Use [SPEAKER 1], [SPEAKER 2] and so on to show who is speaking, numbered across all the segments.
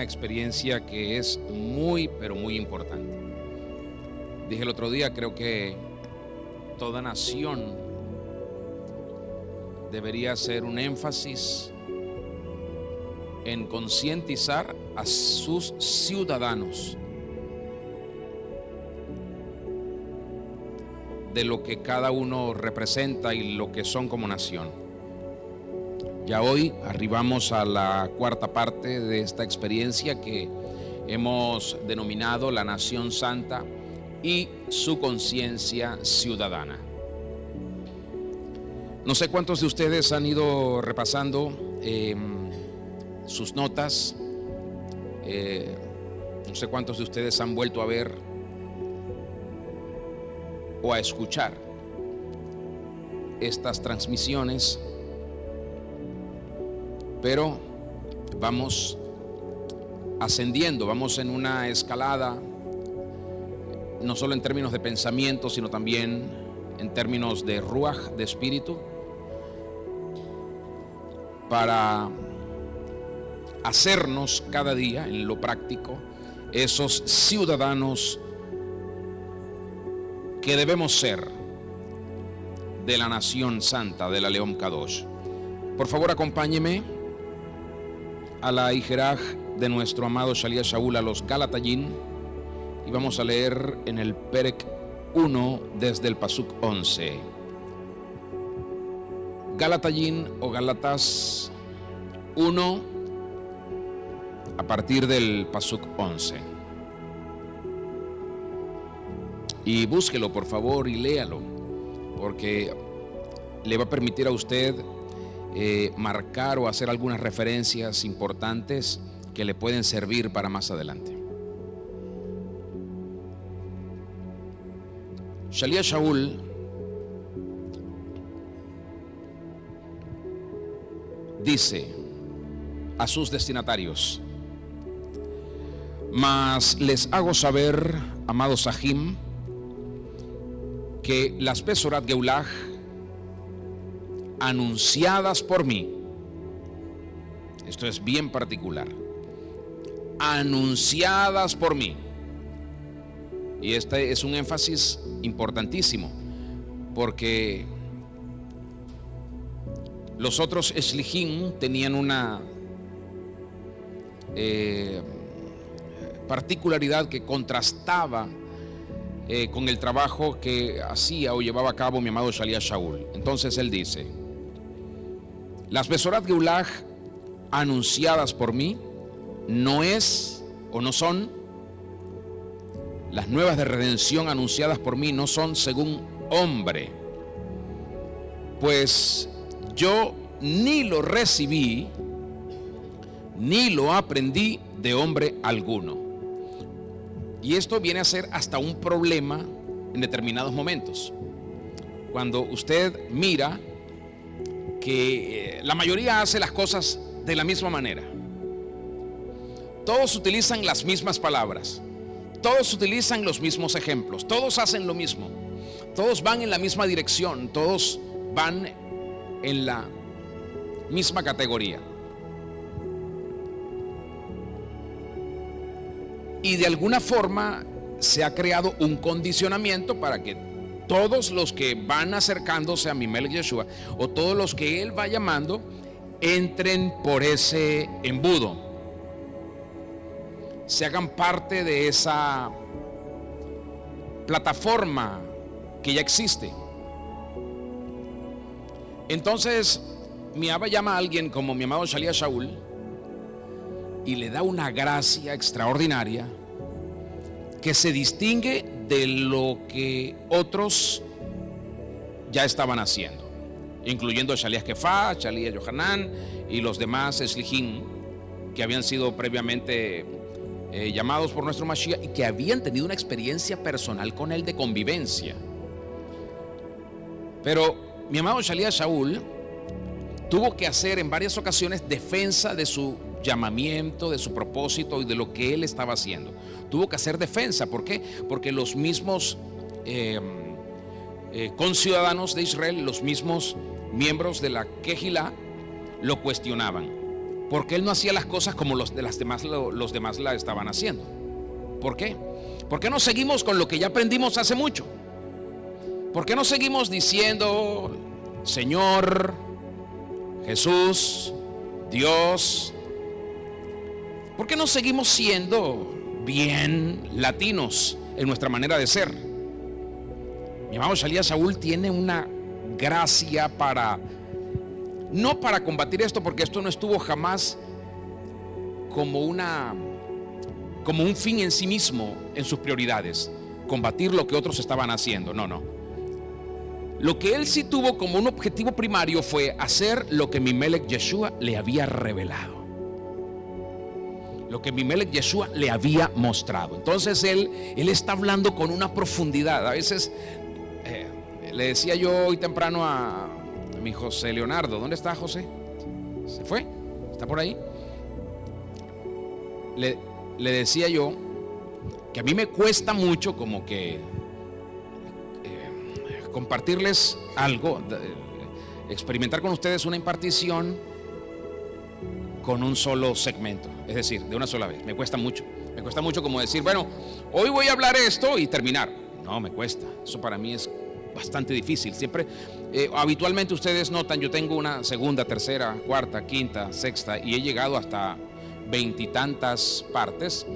[SPEAKER 1] experiencia que es muy, pero muy importante. Dije el otro día, creo que toda nación debería hacer un énfasis en concientizar a sus ciudadanos de lo que cada uno representa y lo que son como nación. Ya hoy arribamos a la cuarta parte de esta experiencia que hemos denominado la Nación Santa y su conciencia ciudadana. No sé cuántos de ustedes han ido repasando sus notas, no sé cuántos de ustedes han vuelto a ver o a escuchar estas transmisiones, pero vamos ascendiendo, vamos en una escalada, no solo en términos de pensamiento, sino también en términos de ruaj, de espíritu, para hacernos cada día en lo práctico esos ciudadanos que debemos ser de la Nación Santa, de la León Kadosh. Por favor, acompáñeme a la Hijeraj de nuestro amado Shalia Shaul, a los Galatayín, y vamos a leer en el Perek 1 desde el Pasuk 11. Galatayín o Gálatas 1 a partir del Pasuk 11. Y búsquelo por favor y léalo, porque le va a permitir a usted marcar o hacer algunas referencias importantes que le pueden servir para más adelante. Shalia Shaul dice a sus destinatarios: mas les hago saber, amados Sahim, que las Besorat Geulah anunciadas por mí, esto es bien particular, anunciadas por mí, y este es un énfasis importantísimo, porque los otros Shlichim tenían una particularidad que contrastaba con el trabajo que hacía o llevaba a cabo mi amado Shalia Shaul. Entonces él dice: las Besorat Geulah anunciadas por mí no es o no son, las nuevas de redención anunciadas por mí no son según hombre, pues yo ni lo recibí ni lo aprendí de hombre alguno. Y esto viene a ser hasta un problema en determinados momentos. Cuando usted mira que la mayoría hace las cosas de la misma manera, todos utilizan las mismas palabras, todos utilizan los mismos ejemplos, todos hacen lo mismo, todos van en la misma dirección, todos van en la misma categoría. Y de alguna forma se ha creado un condicionamiento para que todos los que van acercándose a mi Melech Yeshua, o todos los que él va llamando, entren por ese embudo, se hagan parte de esa plataforma que ya existe. Entonces mi Abba llama a alguien como mi amado Shalia Shaul y le da una gracia extraordinaria que se distingue de lo que otros ya estaban haciendo, incluyendo a Shalia Kefá, Shalia Yohanan y los demás Shlichim que habían sido previamente llamados por nuestro Mashiach y que habían tenido una experiencia personal con él de convivencia. Pero mi amado Shalia Shaul tuvo que hacer en varias ocasiones defensa de su llamamiento, de su propósito y de lo que él estaba haciendo. Tuvo que hacer defensa. ¿Por qué? Porque los mismos conciudadanos de Israel, los mismos miembros de la Kehilá, lo cuestionaban. porque él no hacía las cosas como los demás la estaban haciendo. ¿Por qué? ¿Por qué no seguimos con lo que ya aprendimos hace mucho? ¿Por qué no seguimos diciendo Señor, Jesús, Dios? ¿Por qué no seguimos siendo bien latinos en nuestra manera de ser? Mi amado Shalía Shaul tiene una gracia no para combatir esto, porque esto no estuvo jamás como un fin en sí mismo en sus prioridades, combatir lo que otros estaban haciendo. No. Lo que él sí tuvo como un objetivo primario fue hacer lo que Abimelech Yeshua le había revelado, lo que Abimelech Yeshua le había mostrado. Entonces él está hablando con una profundidad. A veces le decía yo hoy temprano a mi José Leonardo, ¿dónde está José? ¿Se fue? ¿Está por ahí? Le decía yo que a mí me cuesta mucho como que compartirles algo, experimentar con ustedes una impartición con un solo segmento, es decir, de una sola vez. Me cuesta mucho como decir, bueno, hoy voy a hablar esto y terminar. No, me cuesta, eso para mí es bastante difícil. Siempre, habitualmente ustedes notan, yo tengo una segunda, tercera, cuarta, quinta, sexta, y he llegado hasta 20 y tantas partes,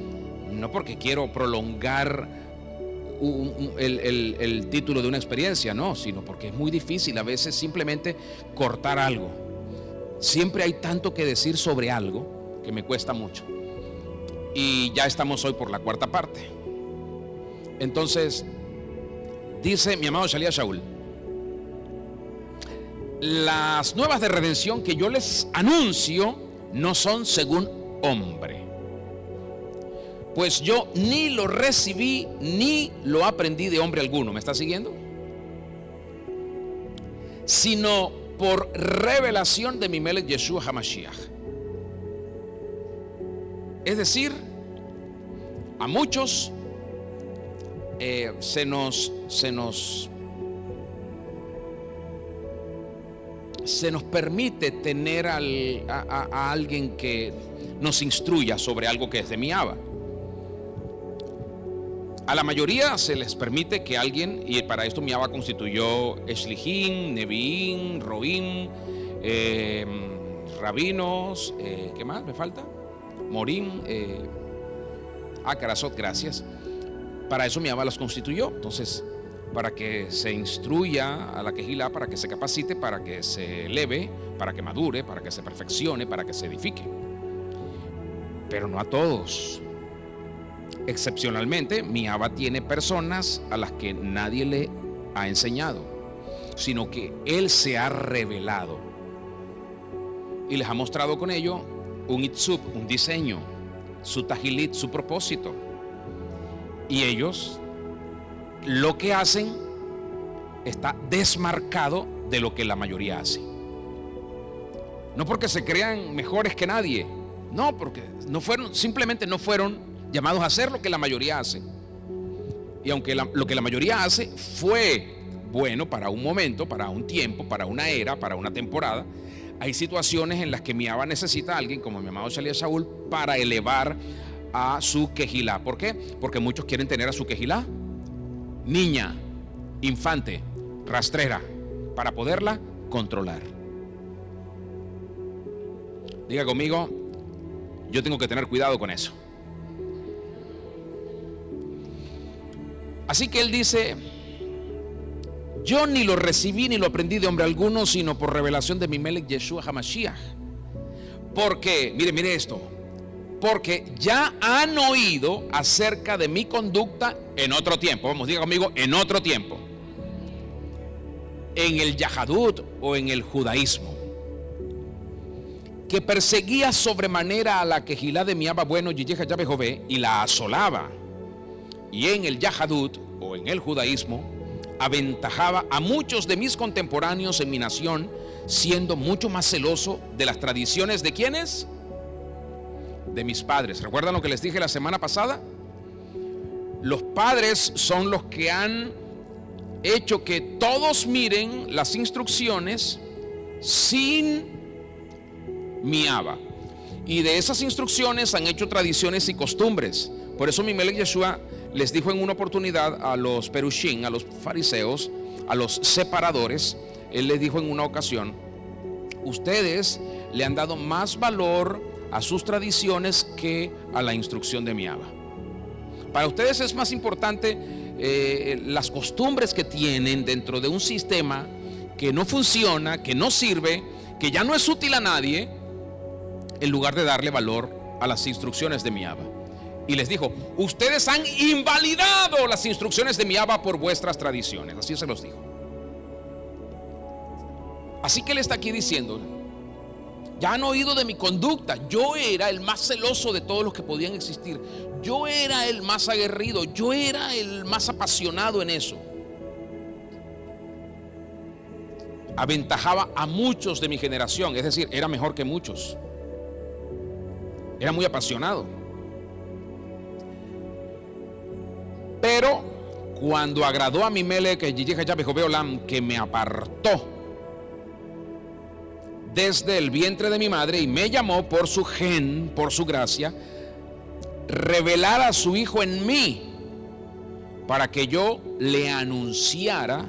[SPEAKER 1] no porque quiero prolongar el título de una experiencia, no, sino porque es muy difícil a veces simplemente cortar algo. Siempre hay tanto que decir sobre algo que me cuesta mucho, y ya estamos hoy por la cuarta parte. Entonces dice mi amado Shalía Shaul: las nuevas de redención que yo les anuncio no son según hombre, pues yo ni lo recibí ni lo aprendí de hombre alguno. ¿Me está siguiendo? Sino por revelación de Abimelech Yeshua HaMashiach. Es decir, a muchos se nos permite tener a alguien que nos instruya sobre algo que es de mi Abba. A la mayoría se les permite que alguien, y para esto mi Abba constituyó Eshlijim, Neviim, Roim, rabinos, ¿qué más me falta? Morim, Karasot, gracias. Para eso mi Abba los constituyó. Entonces, para que se instruya a la Kehilá, para que se capacite, para que se eleve, para que madure, para que se perfeccione, para que se edifique. Pero no a todos. Excepcionalmente, mi Abba tiene personas a las que nadie le ha enseñado, sino que Él se ha revelado y les ha mostrado con ello un itzub, un diseño, su tajilit, su propósito. Y ellos, lo que hacen está desmarcado de lo que la mayoría hace. No porque se crean mejores que nadie, no, porque simplemente no fueron llamados a hacer lo que la mayoría hace. Y aunque lo que la mayoría hace fue bueno para un momento, para un tiempo, para una era, para una temporada, hay situaciones en las que mi Abba necesita a alguien como mi amado Shalía Shaul para elevar a su Kehilá. ¿Por qué? Porque muchos quieren tener a su Kehilá niña, infante, rastrera, para poderla controlar. Diga conmigo, yo tengo que tener cuidado con eso. Así que él dice: yo ni lo recibí ni lo aprendí de hombre alguno, sino por revelación de Abimelech Yeshua HaMashiach. Porque, mire esto, porque ya han oído acerca de mi conducta en otro tiempo. Vamos, diga conmigo, en otro tiempo. En el Yahadut o en el judaísmo, que perseguía sobremanera a la Kehilá de mi Abba bueno, Yiyeh Yahvé, y la asolaba. Y en el Yahadut o en el judaísmo aventajaba a muchos de mis contemporáneos en mi nación, siendo mucho más celoso de las tradiciones de ¿quiénes? De mis padres. ¿Recuerdan lo que les dije la semana pasada? Los padres son los que han hecho que todos miren las instrucciones sin mi Abba. Y de esas instrucciones han hecho tradiciones y costumbres. Por eso Abimelech Yeshua les dijo en una oportunidad a los perushim, a los fariseos, a los separadores, él les dijo en una ocasión: ustedes le han dado más valor a sus tradiciones que a la instrucción de mi Abba. Para ustedes es más importante las costumbres que tienen dentro de un sistema que no funciona, que no sirve, que ya no es útil a nadie, en lugar de darle valor a las instrucciones de mi Abba. Y les dijo: ustedes han invalidado las instrucciones de mi Abba por vuestras tradiciones. Así se los dijo. Así que él está aquí diciendo: ya han oído de mi conducta. Yo era el más celoso de todos los que podían existir. Yo era el más aguerrido. Yo era el más apasionado en eso. Aventajaba a muchos de mi generación, es decir, era mejor que muchos. Era muy apasionado. Pero cuando agradó a Abimelech, que me apartó desde el vientre de mi madre y me llamó por su gen, por su gracia, revelar a su hijo en mí para que yo le anunciara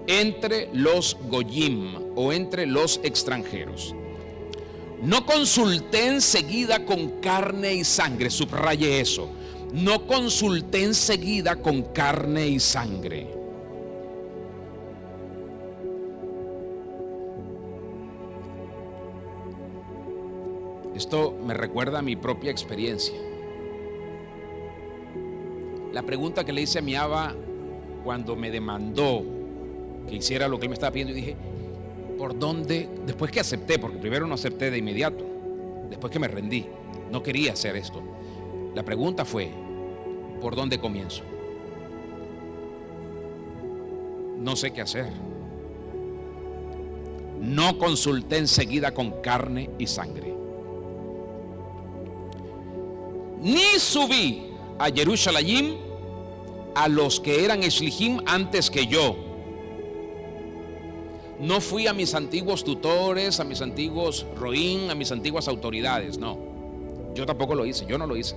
[SPEAKER 1] entre los goyim o entre los extranjeros. No consulté enseguida con carne y sangre, subraye eso. No consulté enseguida con carne y sangre. Esto me recuerda a mi propia experiencia. La pregunta que le hice a mi Abba cuando me demandó que hiciera lo que él me estaba pidiendo, y dije: ¿por dónde? Después que acepté, porque primero no acepté de inmediato, después que me rendí, no quería hacer esto. La pregunta fue: ¿por dónde comienzo? No sé qué hacer. No consulté enseguida con carne y sangre, ni subí a Jerusalén a los que eran Eslijim antes que yo. No fui a mis antiguos tutores, a mis antiguos roín, a mis antiguas autoridades. No, yo tampoco lo hice, yo no lo hice.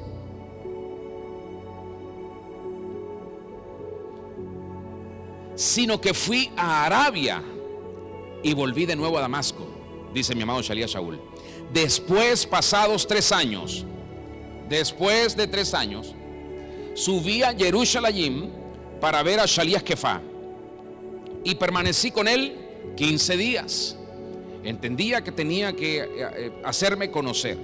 [SPEAKER 1] Sino que fui a Arabia y volví de nuevo a Damasco, dice mi amado Shalía Shaul. Después, pasados 3 años, después de 3 años, subí a Jerusalén para ver a Shalías Kefá y permanecí con él 15 días. Entendía que tenía que hacerme conocer,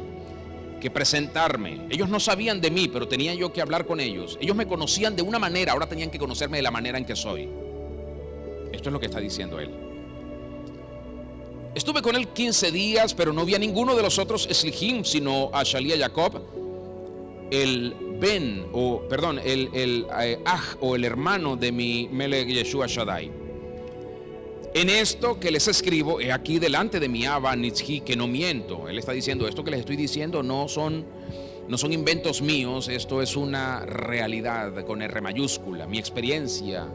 [SPEAKER 1] que presentarme. Ellos no sabían de mí, pero tenía yo que hablar con ellos. Ellos me conocían de una manera, ahora tenían que conocerme de la manera en que soy. Esto es lo que está diciendo él. Estuve con él 15 días, pero no vi a ninguno de los otros Eslijim, sino a Shalía Jacob, el hermano de mi Melech Yeshua Shaddai. En esto que les escribo, he aquí delante de mi Abba Nitzhi, que no miento. Él está diciendo: esto que les estoy diciendo no son inventos míos, esto es una realidad con R mayúscula, mi experiencia.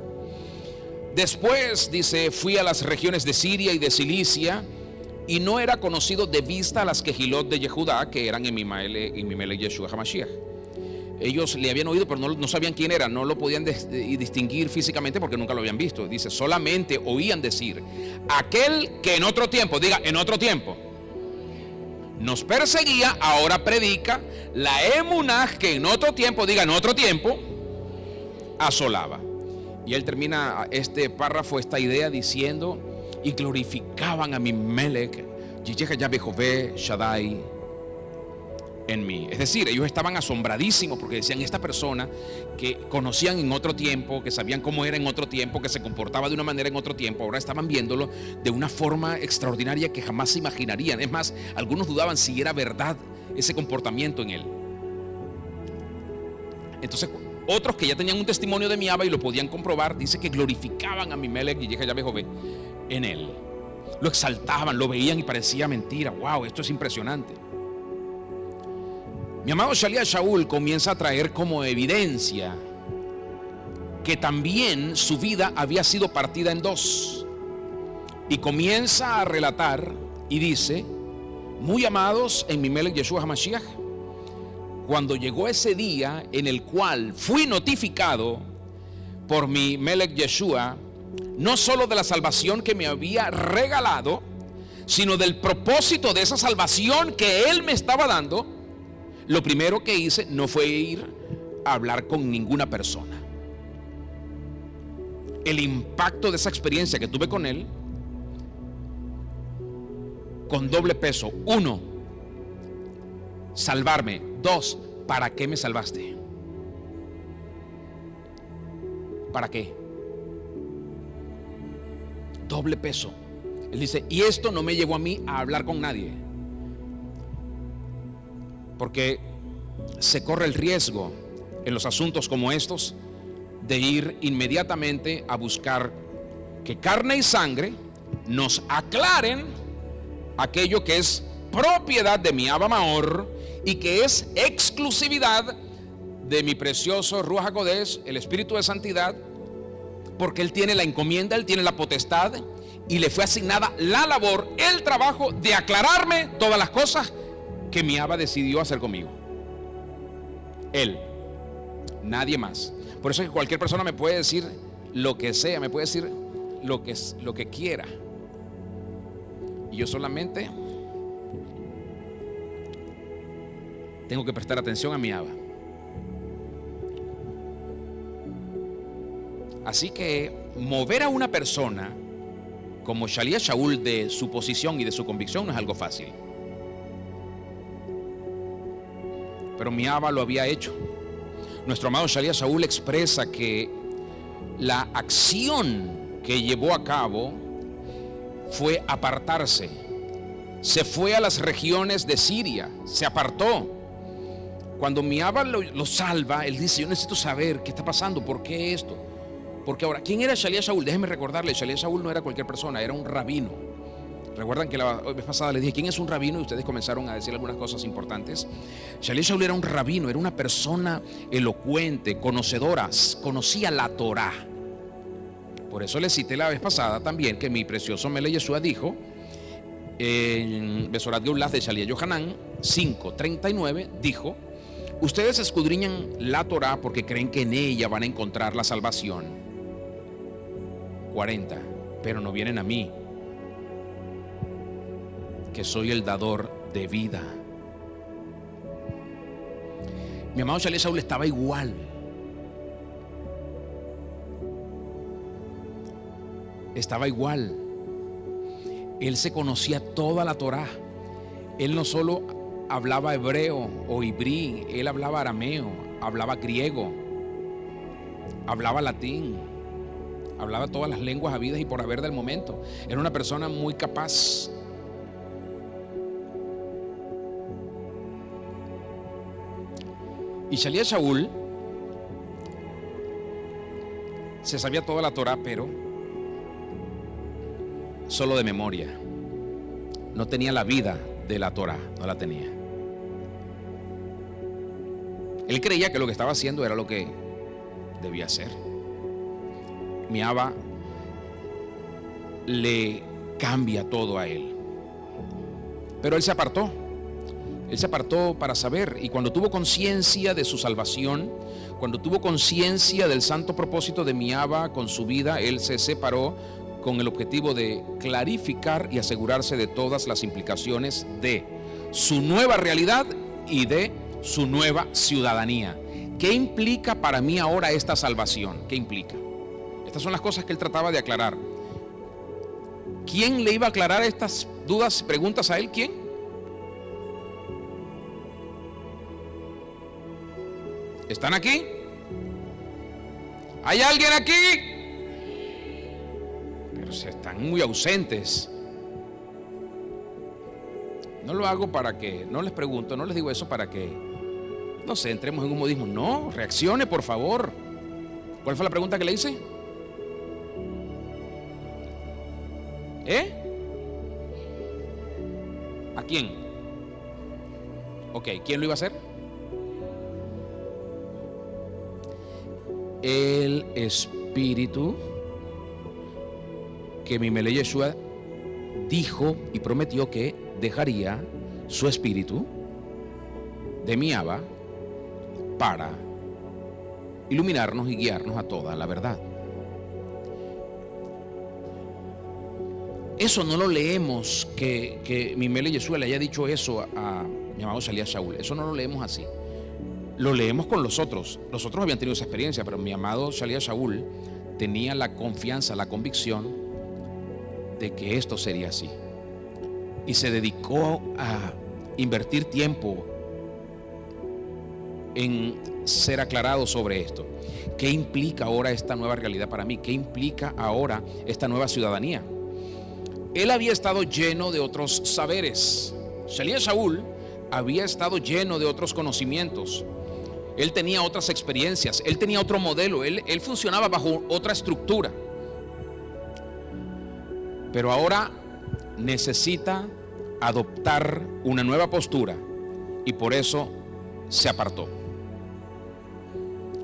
[SPEAKER 1] Después, dice, fui a las regiones de Siria y de Cilicia, y no era conocido de vista a las Kehilot de Yehudá, que eran en mi Melech Yeshua HaMashiach. Ellos le habían oído, pero no sabían quién era, no lo podían distinguir físicamente porque nunca lo habían visto. Dice: solamente oían decir: aquel que en otro tiempo, diga en otro tiempo, nos perseguía, ahora predica la emunah que en otro tiempo, diga en otro tiempo, asolaba. Y él termina este párrafo, esta idea, diciendo: y glorificaban a mi Melech Yahvé Shaddai en mí. Es decir, ellos estaban asombradísimos porque decían: esta persona que conocían en otro tiempo, que sabían cómo era en otro tiempo, que se comportaba de una manera en otro tiempo, ahora estaban viéndolo de una forma extraordinaria que jamás se imaginarían. Es más, algunos dudaban si era verdad ese comportamiento en él. Entonces, otros que ya tenían un testimonio de mi Abba y lo podían comprobar, dice que glorificaban a mi Melech y Yahvé en él. Lo exaltaban, lo veían y parecía mentira. Wow, esto es impresionante. Mi amado Shalía Shaul comienza a traer como evidencia que también su vida había sido partida en dos. Y comienza a relatar y dice Muy amados en mi Melech Yeshua HaMashiach, cuando llegó ese día en el cual fui notificado por mi Melech Yeshua, no solo de la salvación que me había regalado, sino del propósito de esa salvación que Él me estaba dando, lo primero que hice no fue ir a hablar con ninguna persona. El impacto de esa experiencia que tuve con Él, con doble peso: uno, salvarme; dos, ¿para qué me salvaste? ¿Para qué? Doble peso. Él dice, y esto no me llevó a mí a hablar con nadie, porque se corre el riesgo en los asuntos como estos de ir inmediatamente a buscar que carne y sangre nos aclaren aquello que es propiedad de mi Abba Maor y que es exclusividad de mi precioso Ruach HaKodesh, el Espíritu de Santidad, porque Él tiene la encomienda, Él tiene la potestad y le fue asignada la labor, el trabajo de aclararme todas las cosas que mi Abba decidió hacer conmigo. Él, nadie más. Por eso es que cualquier persona me puede decir lo que sea, me puede decir lo que quiera, y yo solamente tengo que prestar atención a mi Abba. Así que mover a una persona como Shaliach Shaul de su posición y de su convicción no es algo fácil. Pero mi Abba lo había hecho. Nuestro amado Shaliach Shaul expresa que la acción que llevó a cabo fue apartarse. Se fue a las regiones de Siria, se apartó. Cuando mi Abba lo salva, él dice, yo necesito saber qué está pasando, por qué esto. Porque ahora, ¿quién era Shaliach Shaul? Déjenme recordarle, Shaliach Shaul no era cualquier persona, era un rabino. Recuerdan que la vez pasada les dije, ¿quién es un rabino? Y ustedes comenzaron a decir algunas cosas importantes. Shaliach Shaul era un rabino, era una persona elocuente, conocedora, conocía la Torá. Por eso les cité la vez pasada también que mi precioso Melech Yeshua dijo en Besorat Geulah de Shaliach Yohanan 5:39, dijo, ustedes escudriñan la Torá porque creen que en ella van a encontrar la salvación. 40, pero no vienen a mí, que soy el dador de vida. Mi amado Shaliach Shaul estaba igual. Estaba igual. Él se conocía toda la Torá. Él no solo hablaba hebreo o ibrí, él hablaba arameo, hablaba griego, hablaba latín, hablaba todas las lenguas habidas y por haber del momento. Era una persona muy capaz. Y Shaliach Shaul se sabía toda la Torá, pero solo de memoria. No tenía la vida de la Torá, no la tenía. Él creía que lo que estaba haciendo era lo que debía hacer. Mi Abba le cambia todo a él. Pero él se apartó. Él se apartó para saber, y cuando tuvo conciencia de su salvación, cuando tuvo conciencia del santo propósito de mi Abba con su vida, él se separó con el objetivo de clarificar y asegurarse de todas las implicaciones de su nueva realidad y de su nueva ciudadanía. ¿Qué implica para mí ahora esta salvación? ¿Qué implica? Estas son las cosas que él trataba de aclarar. ¿Quién le iba a aclarar estas dudas, preguntas a él? ¿Quién? ¿Están aquí? ¿Hay alguien aquí? Pero se están muy ausentes. No lo hago para que, no les pregunto, no les digo eso para que, no sé, entremos en un modismo. No, reaccione por favor. ¿Cuál fue la pregunta que le hice? ¿A quién? Ok, ¿quién lo iba a hacer? El Espíritu que mi Melech Yeshua dijo y prometió que dejaría su espíritu de mi Abba para iluminarnos y guiarnos a toda la verdad. Eso no lo leemos que mi Mele Yeshua le haya dicho eso a mi amado Shalia Shaul. Eso no lo leemos así. Lo leemos con los otros. Los otros habían tenido esa experiencia, pero mi amado Shalia Shaul tenía la confianza, la convicción de que esto sería así. Y se dedicó a invertir tiempo en ser aclarado sobre esto. ¿Qué implica ahora esta nueva realidad para mí? ¿Qué implica ahora esta nueva ciudadanía? Él había estado lleno de otros saberes. Shalia Shaul había estado lleno de otros conocimientos. Él tenía otras experiencias. Él tenía otro modelo. Él funcionaba bajo otra estructura. Pero ahora necesita adoptar una nueva postura y por eso se apartó.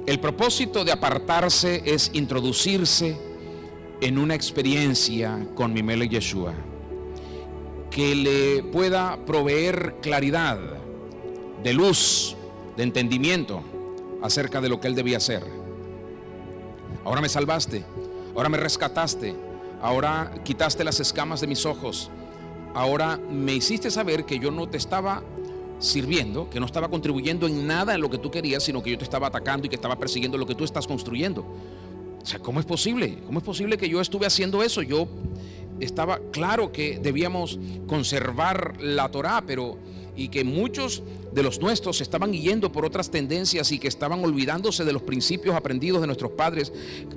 [SPEAKER 1] El propósito de apartarse es introducirse en una experiencia con mi Melech Yeshua que le pueda proveer claridad, de luz, de entendimiento acerca de lo que él debía hacer. Ahora me salvaste, ahora me rescataste, ahora quitaste las escamas de mis ojos, ahora me hiciste saber que yo no te estaba sirviendo, que no estaba contribuyendo en nada en lo que tú querías, sino que yo te estaba atacando y que estaba persiguiendo lo que tú estás construyendo. O sea, ¿cómo es posible? ¿Cómo es posible que yo estuve haciendo eso? Yo estaba claro que debíamos conservar la Torá, y que muchos de los nuestros se estaban yendo por otras tendencias y que estaban olvidándose de los principios aprendidos de nuestros padres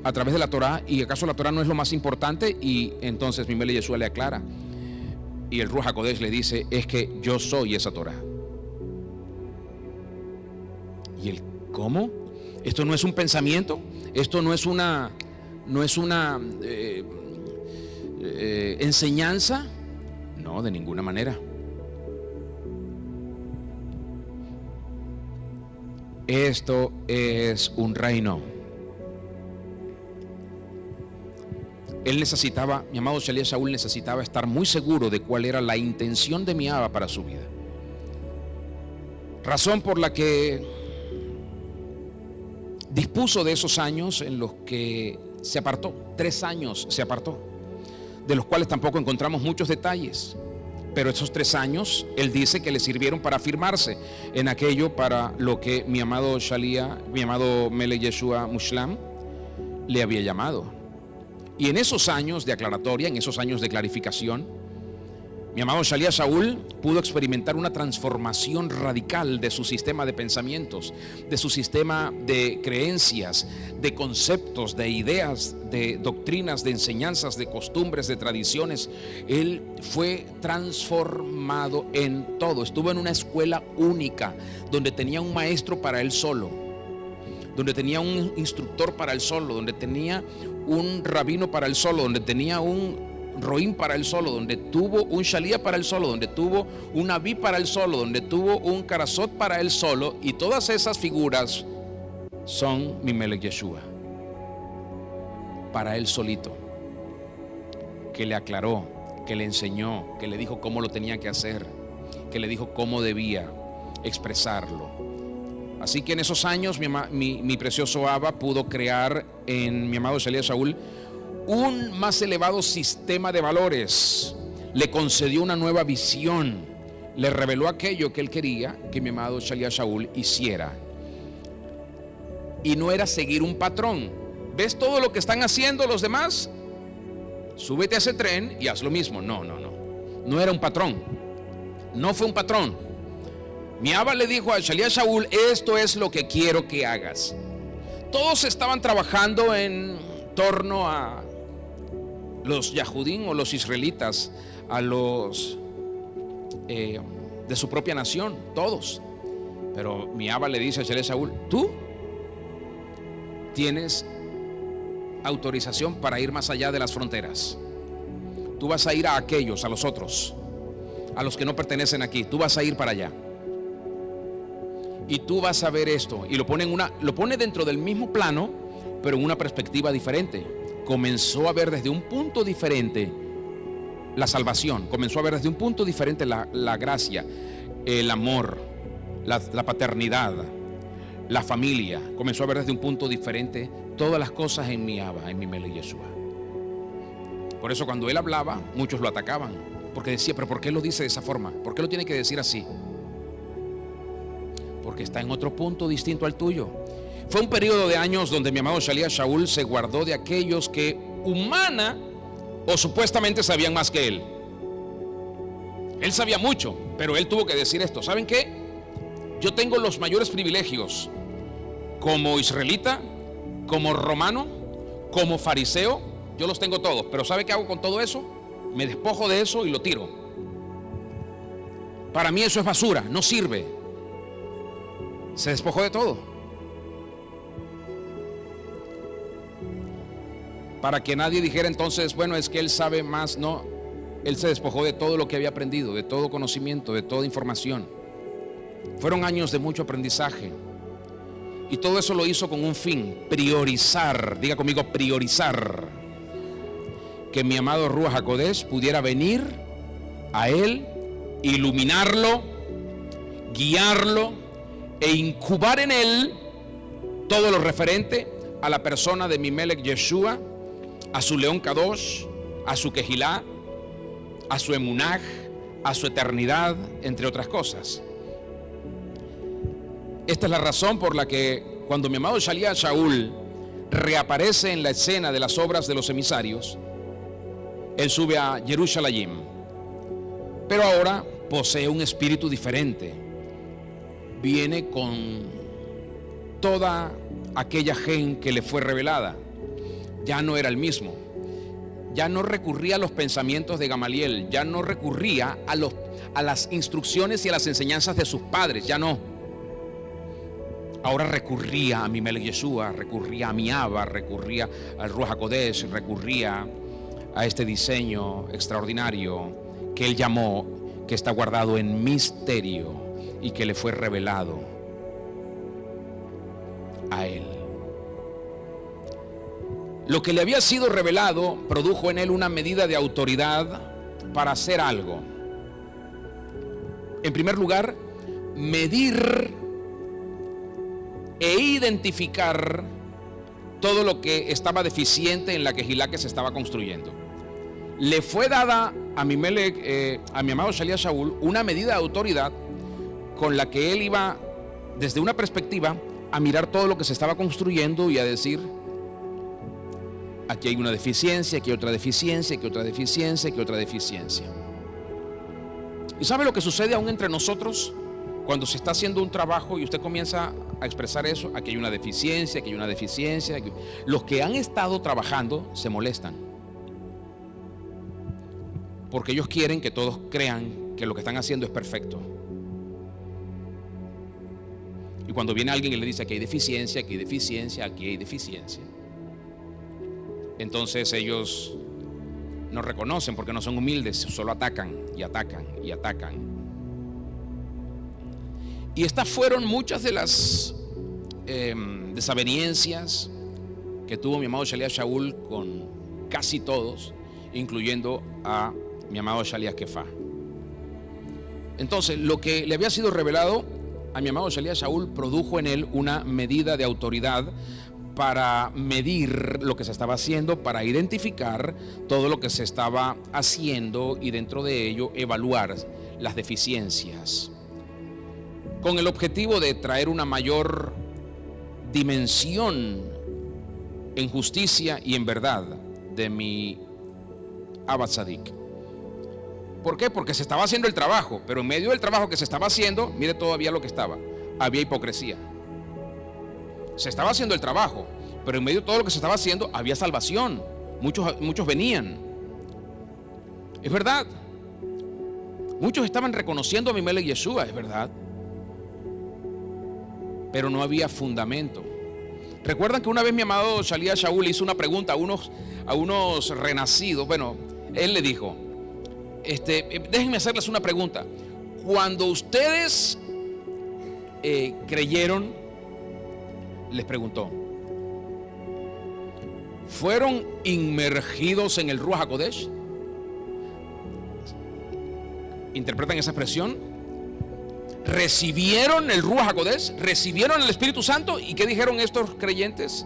[SPEAKER 1] a través de la Torá. ¿Y acaso la Torá no es lo más importante? Y entonces mi Melech Yeshua le aclara, y el Ruach HaKodesh le dice: es que yo soy esa Torá. ¿Y el cómo? Esto no es un pensamiento, esto no es una enseñanza. No, de ninguna manera. Esto es un reino. Él necesitaba, mi amado Shalia Shaul necesitaba estar muy seguro de cuál era la intención de mi Abba para su vida. Razón por la que dispuso de esos años en los que se apartó. 3 años se apartó, de los cuales tampoco encontramos muchos detalles. Pero esos 3 años, él dice que le sirvieron para afirmarse en aquello para lo que mi amado Shalia, mi amado Melech Yeshua Mushlam, le había llamado. Y en esos años de aclaratoria, en esos años de clarificación, mi amado Shalia Shaul pudo experimentar una transformación radical de su sistema de pensamientos, de su sistema de creencias, de conceptos, de ideas, de doctrinas, de enseñanzas, de costumbres, de tradiciones. Él fue transformado en todo. Estuvo en una escuela única, donde tenía un maestro para él solo, donde tenía un instructor para él solo, donde tenía un rabino para él solo, donde tenía un Roín para él solo, donde tuvo un Shalia para él solo, donde tuvo un Naví para él solo, donde tuvo un Karasot para él solo. Y todas esas figuras son mi Melech Yeshua, para él solito, que le aclaró, que le enseñó, que le dijo cómo lo tenía que hacer, que le dijo cómo debía expresarlo. Así que en esos años mi precioso Abba pudo crear en mi amado Shalia Shaul un más elevado sistema de valores. Le concedió una nueva visión, le reveló aquello que él quería que mi amado Shalia Shaul hiciera. Y no era seguir un patrón. ¿Ves todo lo que están haciendo los demás? Súbete a ese tren y haz lo mismo. No era un patrón. No fue un patrón. Mi Abba le dijo a Shalia Shaul: esto es lo que quiero que hagas. Todos estaban trabajando en torno a los Yahudín o los israelitas, a los de su propia nación, todos. Pero mi Abba le dice a Shalia Shaul: tú tienes autorización para ir más allá de las fronteras. Tú vas a ir a aquellos, a los otros, a los que no pertenecen aquí. Tú vas a ir para allá. Y tú vas a ver esto. Y lo pone dentro del mismo plano, pero en una perspectiva diferente. Comenzó a ver desde un punto diferente la salvación, comenzó a ver desde un punto diferente la gracia, el amor, la paternidad, la familia. Comenzó a ver desde un punto diferente todas las cosas en mi Abba, en mi Melech Yeshua. Por eso cuando él hablaba, muchos lo atacaban, porque decía, pero ¿por qué lo dice de esa forma? ¿Por qué lo tiene que decir así? Porque está en otro punto distinto al tuyo. Fue un periodo de años donde mi amado Shaliach Shaul se guardó de aquellos que humana o supuestamente sabían más que él. Él sabía mucho, pero él tuvo que decir esto. ¿Saben qué? Yo tengo los mayores privilegios como israelita, como romano, como fariseo. Yo los tengo todos, pero ¿sabe qué hago con todo eso? Me despojo de eso y lo tiro. Para mí eso es basura, no sirve. Se despojó de todo para que nadie dijera entonces, bueno, es que él sabe más. No, él se despojó de todo lo que había aprendido, de todo conocimiento, de toda información. Fueron años de mucho aprendizaje y todo eso lo hizo con un fin: priorizar. Diga conmigo, priorizar. Que mi amado Ruach HaKodesh pudiera venir a él, iluminarlo, guiarlo e incubar en él todo lo referente a la persona de mi Melech Yeshua, a su León Kadosh, a su Kehilá, a su Emunaj, a su eternidad, entre otras cosas. Esta es la razón por la que cuando mi amado Shaliach Shaul reaparece en la escena de las obras de los emisarios, él sube a Jerusalén, pero ahora posee un espíritu diferente. Viene con toda aquella gen que le fue revelada. Ya no era el mismo. Ya no recurría a los pensamientos de Gamaliel. Ya no recurría a las instrucciones y a las enseñanzas de sus padres. Ya no. Ahora recurría a mi Melech Yeshua, recurría a mi Abba, recurría al Ruach HaKodesh, recurría a este diseño extraordinario que él llamó, que está guardado en misterio y que le fue revelado a él. Lo que le había sido revelado produjo en él una medida de autoridad para hacer algo. En primer lugar, medir e identificar todo lo que estaba deficiente en la Kehilá que se estaba construyendo. Le fue dada a mi Melech, a mi amado Shaliach Shaul, una medida de autoridad con la que él iba desde una perspectiva a mirar todo lo que se estaba construyendo y a decir: aquí hay una deficiencia, aquí hay otra deficiencia, aquí otra deficiencia, aquí otra deficiencia. ¿Y sabe lo que sucede aún entre nosotros? Cuando se está haciendo un trabajo y usted comienza a expresar eso: aquí hay una deficiencia, aquí hay una deficiencia. Los que han estado trabajando se molestan, porque ellos quieren que todos crean que lo que están haciendo es perfecto. Y cuando viene alguien y le dice: aquí hay deficiencia, aquí hay deficiencia, aquí hay deficiencia, entonces ellos no reconocen, porque no son humildes, solo atacan y atacan y atacan. Y estas fueron muchas de las desavenencias que tuvo mi amado Shaliach Shaul con casi todos, incluyendo a mi amado Shaliach Kefá. Entonces, lo que le había sido revelado a mi amado Shaliach Shaul produjo en él una medida de autoridad para medir lo que se estaba haciendo, para identificar todo lo que se estaba haciendo y dentro de ello evaluar las deficiencias, con el objetivo de traer una mayor dimensión en justicia y en verdad de mi Abba Tzadik. ¿Por qué? Porque se estaba haciendo el trabajo, pero en medio del trabajo que se estaba haciendo, mire todavía lo que estaba: había hipocresía. Se estaba haciendo el trabajo, pero en medio de todo lo que se estaba haciendo había salvación. Muchos venían. Es verdad. Muchos estaban reconociendo a mi Melech Yeshua, es verdad. Pero no había fundamento. Recuerdan que una vez mi amado Shaliach Shaul hizo una pregunta a unos renacidos. Bueno, él le dijo: déjenme hacerles una pregunta. Cuando ustedes creyeron, les preguntó, ¿fueron inmergidos en el Ruach HaKodesh? ¿Interpretan esa expresión? recibieron el Ruach HaKodesh, recibieron el Espíritu Santo. ¿Y qué dijeron estos creyentes?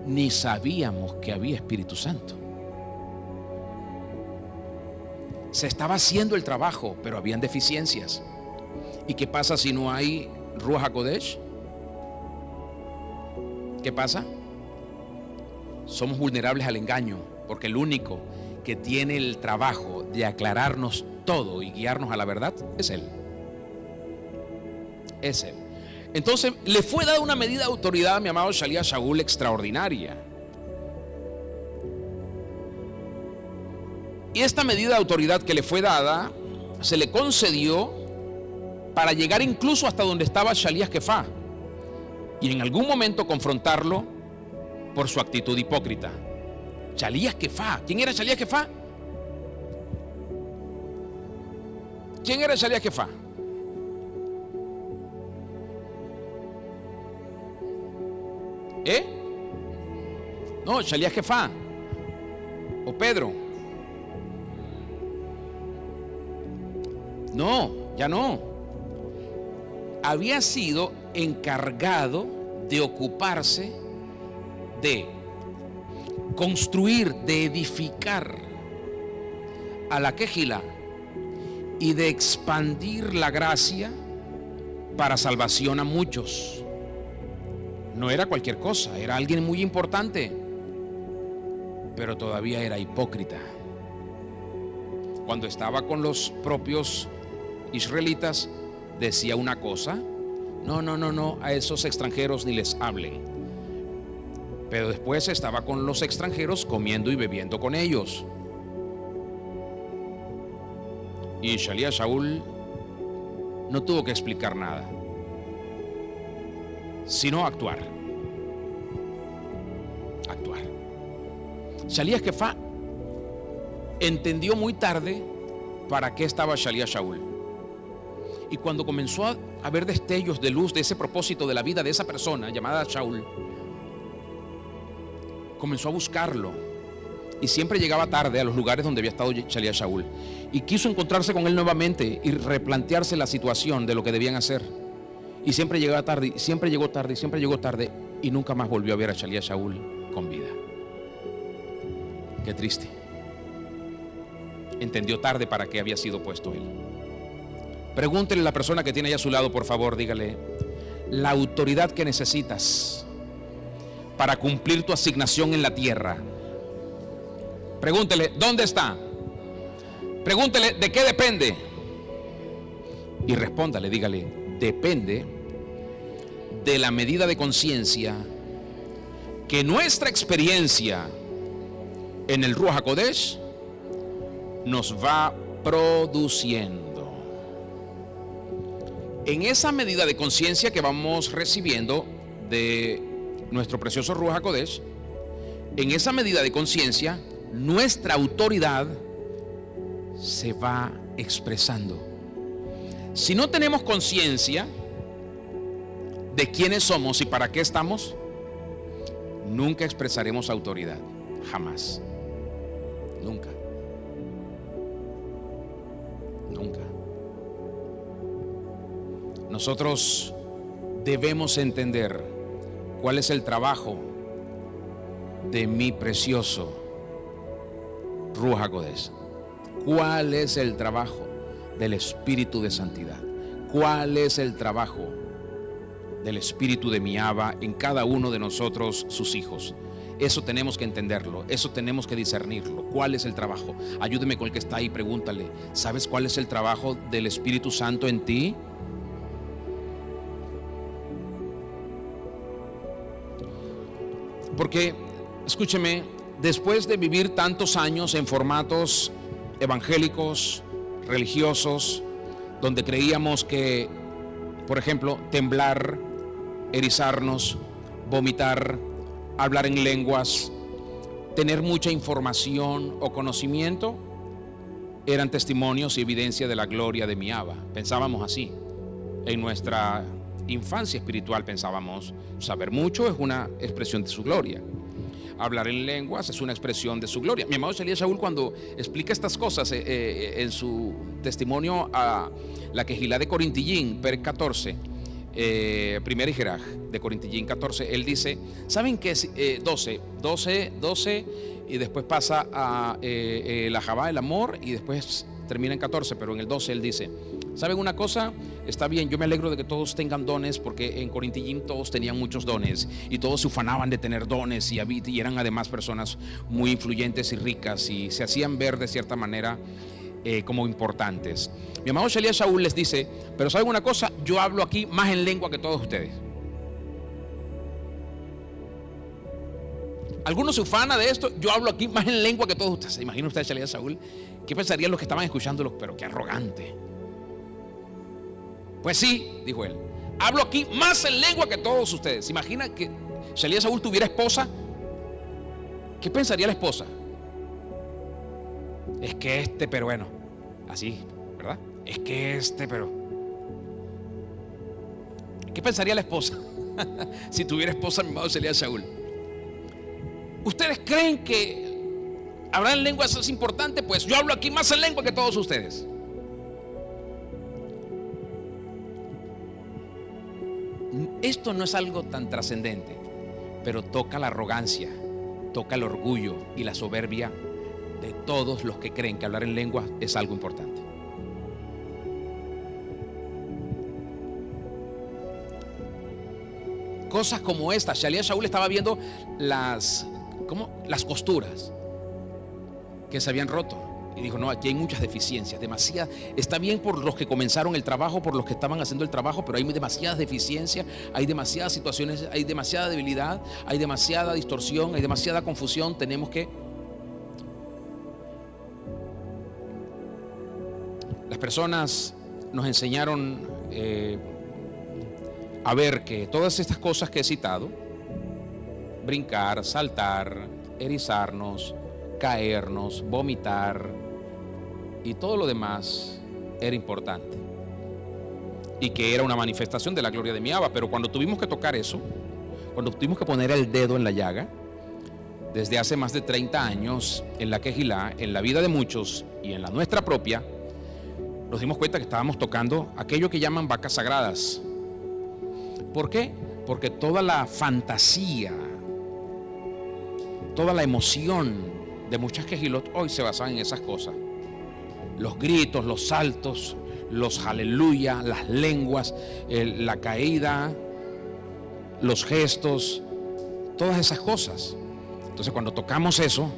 [SPEAKER 1] Ni sabíamos que había Espíritu Santo. Se estaba haciendo el trabajo, pero habían deficiencias. ¿Y qué pasa si no hay Ruach HaKodesh? ¿Qué pasa? Somos vulnerables al engaño, porque el único que tiene el trabajo de aclararnos todo y guiarnos a la verdad es Él. Es Él. Entonces le fue dada una medida de autoridad a mi amado Shalia Shaul extraordinaria. Y esta medida de autoridad que le fue dada se le concedió para llegar incluso hasta donde estaba Shalia Kefá y en algún momento confrontarlo por su actitud hipócrita. Shalia Kefá. ¿Quién era Shalia Kefá? ¿Quién era Shalia Kefá? No, Shalia Kefá o Pedro. No, ya no. Había sido encargado de ocuparse de construir, de edificar a la Quejilá y de expandir la gracia para salvación a muchos. No era cualquier cosa, era alguien muy importante, pero todavía era hipócrita. Cuando estaba con los propios israelitas, decía una cosa: no, a esos extranjeros ni les hablen. Pero después estaba con los extranjeros comiendo y bebiendo con ellos. Y Shalia Shaul no tuvo que explicar nada, sino actuar. Shalia Kefá entendió muy tarde para qué estaba Shalia Shaul. Y cuando comenzó a ver destellos de luz de ese propósito de la vida de esa persona llamada Shaul, comenzó a buscarlo. Y siempre llegaba tarde a los lugares donde había estado Shalia Shaul. Y quiso encontrarse con él nuevamente y replantearse la situación de lo que debían hacer. Y siempre llegaba tarde, siempre llegó tarde, y nunca más volvió a ver a Shalia Shaul con vida. Qué triste. Entendió tarde para qué había sido puesto él. Pregúntele a la persona que tiene ahí a su lado, por favor, dígale: la autoridad que necesitas para cumplir tu asignación en la tierra. Pregúntele: ¿dónde está? Pregúntele: ¿de qué depende? Y respóndale, dígale: depende de la medida de conciencia que nuestra experiencia en el Ruach HaKodesh nos va produciendo. En esa medida de conciencia que vamos recibiendo de nuestro precioso Ruach HaKodesh, en esa medida de conciencia, nuestra autoridad se va expresando. Si no tenemos conciencia de quiénes somos y para qué estamos, nunca expresaremos autoridad. Jamás. Nunca. Nosotros debemos entender cuál es el trabajo de mi precioso Ruach HaKodesh. ¿Cuál es el trabajo del Espíritu de Santidad? ¿Cuál es el trabajo del Espíritu de mi Abba en cada uno de nosotros, sus hijos? Eso tenemos que entenderlo, eso tenemos que discernirlo. ¿Cuál es el trabajo? Ayúdeme con el que está ahí, pregúntale: ¿sabes cuál es el trabajo del Espíritu Santo en ti? Porque, escúcheme, después de vivir tantos años en formatos evangélicos, religiosos, donde creíamos que, por ejemplo, temblar, erizarnos, vomitar, hablar en lenguas, tener mucha información o conocimiento, eran testimonios y evidencia de la gloria de mi Abba. Pensábamos así. En nuestra infancia espiritual pensábamos: saber mucho es una expresión de su gloria. hablar en lenguas es una expresión de su gloria. Mi amado Shalía Shaul, cuando explica estas cosas en su testimonio a la Quejilá de Corintillín, per 14, primera Hijraj de Corintillín 14, él dice, ¿saben qué? 12, y después pasa a la Jabá, el amor, y después termina en 14, pero en el 12 él dice, ¿saben una cosa? Está bien, yo me alegro de que todos tengan dones, porque en Corintillín todos tenían muchos dones y todos se ufanaban de tener dones y eran además personas muy influyentes y ricas y se hacían ver de cierta manera como importantes. Mi amado Shalía Shaul les dice, pero ¿saben una cosa? Yo hablo aquí más en lengua que todos ustedes. Algunos se ufana de esto, yo hablo aquí más en lengua que todos ustedes. ¿Se imagina usted, Shalía Shaul? ¿Qué pensarían los que estaban escuchándolo? Pero qué arrogante. Pues sí, dijo él, hablo aquí más en lengua que todos ustedes. ¿Se imagina que Shalía Shaul tuviera esposa? ¿Qué pensaría la esposa? Es que pero bueno, así, ¿verdad? Es que pero... ¿Qué pensaría la esposa si tuviera esposa mi amado Shalía Shaul? ¿Ustedes creen que hablar en lenguas es importante? Pues yo hablo aquí más en lengua que todos ustedes. Esto no es algo tan trascendente, pero toca la arrogancia, toca el orgullo y la soberbia de todos los que creen que hablar en lengua es algo importante. Cosas como esta, Shalía Shaul estaba viendo las costuras que se habían roto. Y dijo, no, aquí hay muchas deficiencias, demasiadas. Está bien por los que comenzaron el trabajo, por los que estaban haciendo el trabajo, pero hay demasiadas deficiencias, hay demasiadas situaciones, hay demasiada debilidad, hay demasiada distorsión, hay demasiada confusión. Tenemos que... Las personas nos enseñaron a ver que todas estas cosas que he citado, brincar, saltar, erizarnos, caernos, vomitar y todo lo demás era importante y que era una manifestación de la gloria de mi Abba. Pero cuando tuvimos que tocar eso, cuando tuvimos que poner el dedo en la llaga, desde hace más de 30 años en la Quejilá, en la vida de muchos y en la nuestra propia, nos dimos cuenta que estábamos tocando aquello que llaman vacas sagradas. ¿Por qué? Porque toda la fantasía, toda la emoción de muchas quejilot hoy se basan en esas cosas. Los gritos, los saltos, los aleluya, las lenguas, la caída, los gestos, todas esas cosas. Entonces cuando tocamos eso,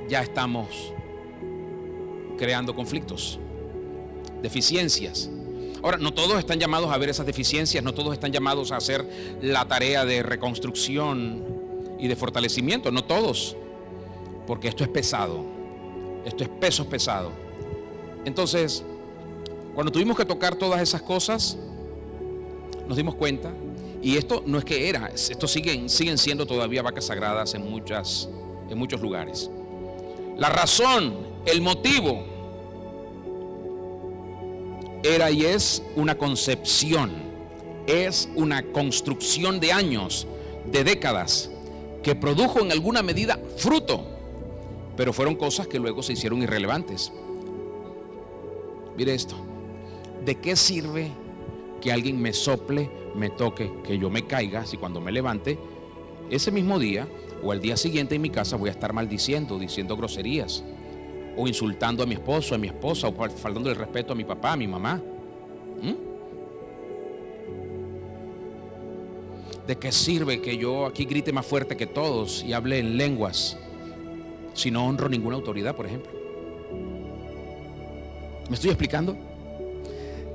[SPEAKER 1] ya estamos creando conflictos, deficiencias. Ahora, no todos están llamados a ver esas deficiencias, no todos están llamados a hacer la tarea de reconstrucción y de fortalecimiento, no todos, porque esto es pesado, esto es peso pesado. Entonces, cuando tuvimos que tocar todas esas cosas, nos dimos cuenta, y esto no es que era, esto siguen siendo todavía vacas sagradas en muchos lugares. La razón, el motivo, era y es una concepción, es una construcción de años, de décadas, que produjo en alguna medida fruto, pero fueron cosas que luego se hicieron irrelevantes. Mire esto, ¿de qué sirve que alguien me sople, me toque, que yo me caiga, si cuando me levante, ese mismo día o al día siguiente en mi casa voy a estar maldiciendo, diciendo groserías, o insultando a mi esposo, a mi esposa, o faltando el respeto a mi papá, a mi mamá? ¿De qué sirve que yo aquí grite más fuerte que todos y hable en lenguas si no honro ninguna autoridad, por ejemplo? ¿Me estoy explicando?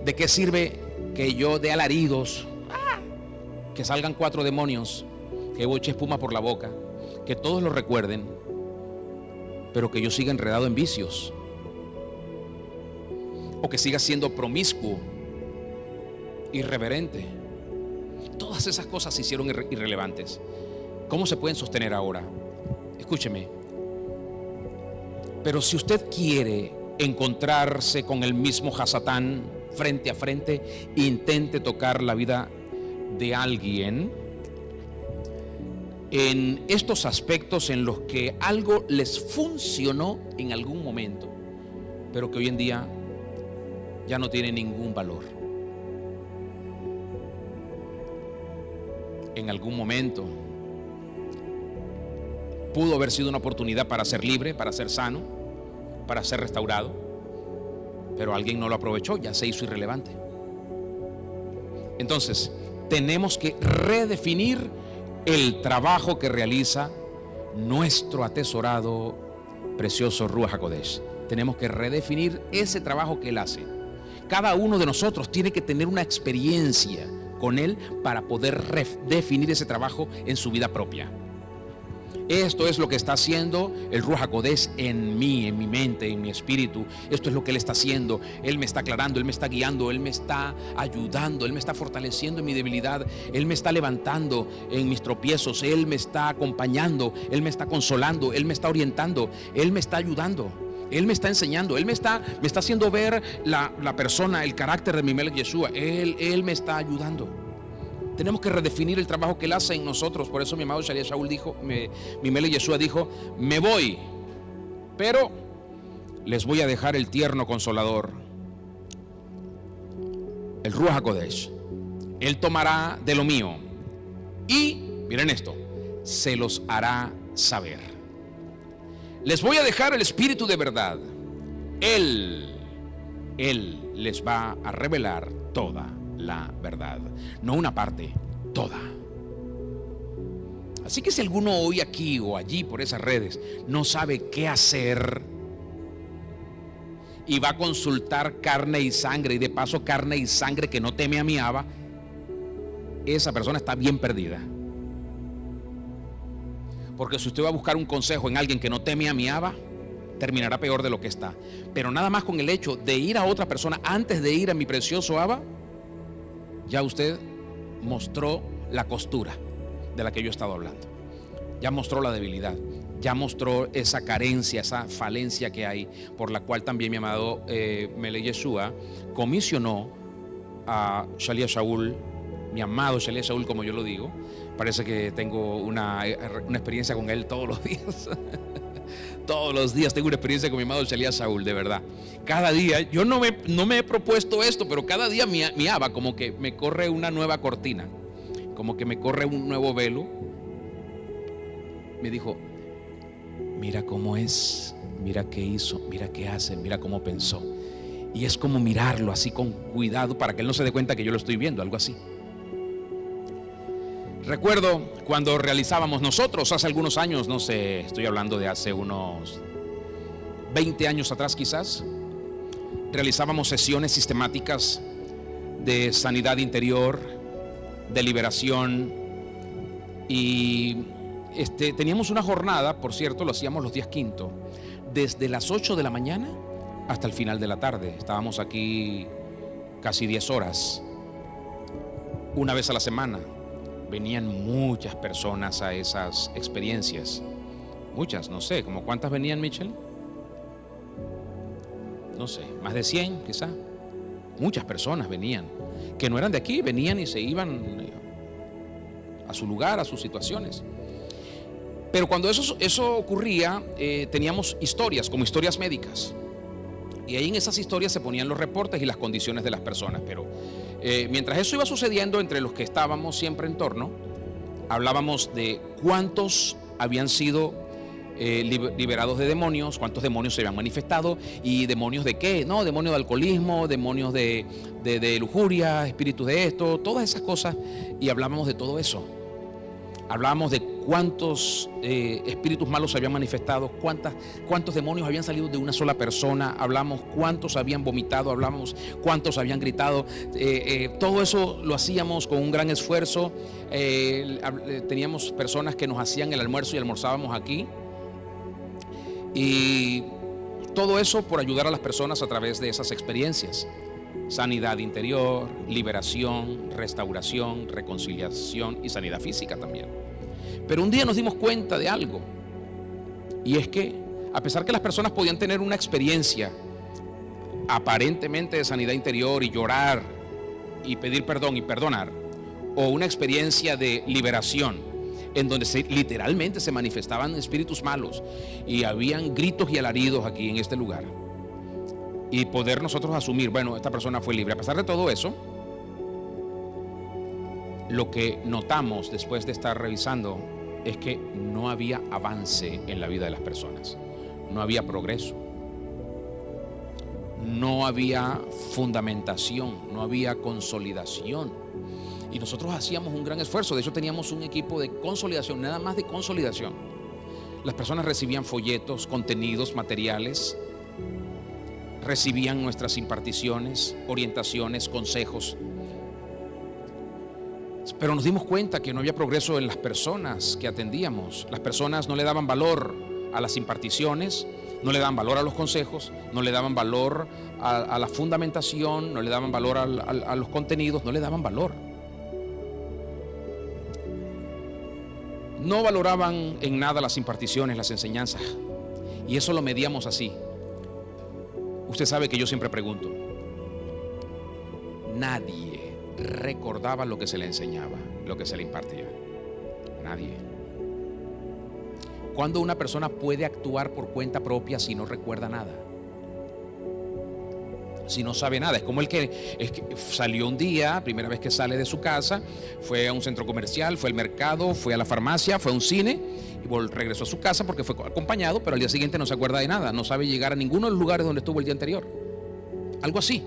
[SPEAKER 1] ¿De qué sirve que yo dé alaridos, que salgan 4 demonios, que boche espuma por la boca, que todos lo recuerden, pero que yo siga enredado en vicios, o que siga siendo promiscuo, irreverente? Todas esas cosas se hicieron irrelevantes. ¿Cómo se pueden sostener ahora? Escúcheme. Pero si usted quiere encontrarse con el mismo Hasatán frente a frente, intente tocar la vida de alguien en estos aspectos en los que algo les funcionó en algún momento, pero que hoy en día ya no tiene ningún valor. En algún momento pudo haber sido una oportunidad para ser libre, para ser sano, para ser restaurado, pero alguien no lo aprovechó, ya se hizo irrelevante. Entonces, tenemos que redefinir el trabajo que realiza nuestro atesorado, precioso Ruach HaKodesh. Tenemos que redefinir ese trabajo que Él hace. Cada uno de nosotros tiene que tener una experiencia con Él para poder redefinir ese trabajo en su vida propia. Esto es lo que está haciendo el Ruach HaKodesh en mí, en mi mente, en mi espíritu. Esto es lo que Él está haciendo. Él me está aclarando, Él me está guiando, Él me está ayudando, Él me está fortaleciendo en mi debilidad, Él me está levantando en mis tropiezos, Él me está acompañando, Él me está consolando, Él me está orientando, Él me está ayudando, Él me está enseñando, Él me está haciendo ver la persona, el carácter de mi Melech Yeshua. Él me está ayudando. Tenemos que redefinir el trabajo que Él hace en nosotros. Por eso mi amado Shalia Shaul dijo, mi Melech Yeshua dijo: me voy, pero les voy a dejar el tierno consolador, el Ruach HaKodesh. Él tomará de lo mío y, miren esto, se los hará saber. Les voy a dejar el Espíritu de verdad. Él les va a revelar toda la verdad, no una parte, toda. Así que si alguno hoy aquí o allí por esas redes no sabe qué hacer y va a consultar carne y sangre, y de paso carne y sangre que no teme a mi Abba, esa persona está bien perdida. Porque si usted va a buscar un consejo en alguien que no teme a mi Abba, terminará peor de lo que está. Pero nada más con el hecho de ir a otra persona antes de ir a mi precioso Abba, ya usted mostró la costura de la que yo he estado hablando. Ya mostró la debilidad, ya mostró esa carencia, esa falencia que hay, por la cual también mi amado Melech Yeshua comisionó a Shalia Shaul, mi amado Shalia Shaul, como yo lo digo. Parece que tengo una experiencia con él todos los días. Todos los días tengo una experiencia con mi amado Shalia Shaul, de verdad. Cada día, yo no me he propuesto esto, pero cada día mi Abba como que me corre una nueva cortina, como que me corre un nuevo velo. Me dijo: mira cómo es, mira qué hizo, mira qué hace, mira cómo pensó. Y es como mirarlo así con cuidado para que él no se dé cuenta que yo lo estoy viendo, algo así. Recuerdo cuando realizábamos nosotros hace algunos años, no sé, estoy hablando de hace unos 20 años atrás quizás, realizábamos sesiones sistemáticas de sanidad interior, de liberación, y teníamos una jornada, por cierto, lo hacíamos los días quinto, desde las 8 de la mañana hasta el final de la tarde. Estábamos aquí casi 10 horas, una vez a la semana. Venían muchas personas a esas experiencias. Muchas, no sé, ¿como cuántas venían, Michelle? No sé, más de 100 quizá. Muchas personas venían, que no eran de aquí, venían y se iban a su lugar, a sus situaciones. Pero cuando eso ocurría, teníamos historias, como historias médicas. Y ahí en esas historias se ponían los reportes y las condiciones de las personas. Pero mientras eso iba sucediendo, entre los que estábamos siempre en torno, hablábamos de cuántos habían sido liberados de demonios, cuántos demonios se habían manifestado, y demonios de qué, no, demonios de alcoholismo, demonios de lujuria, espíritus de esto, todas esas cosas. Y hablábamos de todo eso. Hablábamos de cuántos espíritus malos se habían manifestado, cuántos demonios habían salido de una sola persona. Hablamos cuántos habían vomitado, hablamos cuántos habían gritado. Todo eso lo hacíamos con un gran esfuerzo. Teníamos personas que nos hacían el almuerzo y almorzábamos aquí. Y todo eso por ayudar a las personas a través de esas experiencias. Sanidad interior, liberación, restauración, reconciliación y sanidad física también. Pero un día nos dimos cuenta de algo, y es que a pesar que las personas podían tener una experiencia aparentemente de sanidad interior y llorar y pedir perdón y perdonar, o una experiencia de liberación, en donde literalmente se manifestaban espíritus malos y habían gritos y alaridos aquí en este lugar, y poder nosotros asumir, bueno, esta persona fue libre. A pesar de todo eso, lo que notamos después de estar revisando es que no había avance en la vida de las personas, no había progreso, no había fundamentación, no había consolidación. Y nosotros hacíamos un gran esfuerzo. De hecho, teníamos un equipo de consolidación, nada más de consolidación. Las personas recibían folletos, contenidos, materiales, recibían nuestras imparticiones, orientaciones, consejos. Pero nos dimos cuenta que no había progreso en las personas que atendíamos. Las personas no le daban valor a las imparticiones, no le daban valor a los consejos, no le daban valor a la fundamentación, no le daban valor a los contenidos, no le daban valor. No valoraban en nada las imparticiones, las enseñanzas. Y eso lo medíamos así. Usted sabe que yo siempre pregunto. Nadie recordaba lo que se le enseñaba, lo que se le impartía. Nadie. ¿Cuándo una persona puede actuar por cuenta propia si no recuerda nada? Si no sabe nada. Es como el que salió un día, primera vez que sale de su casa, fue a un centro comercial, fue al mercado, fue a la farmacia, fue a un cine y regresó a su casa porque fue acompañado, pero al día siguiente no se acuerda de nada, no sabe llegar a ninguno de los lugares donde estuvo el día anterior. Algo así.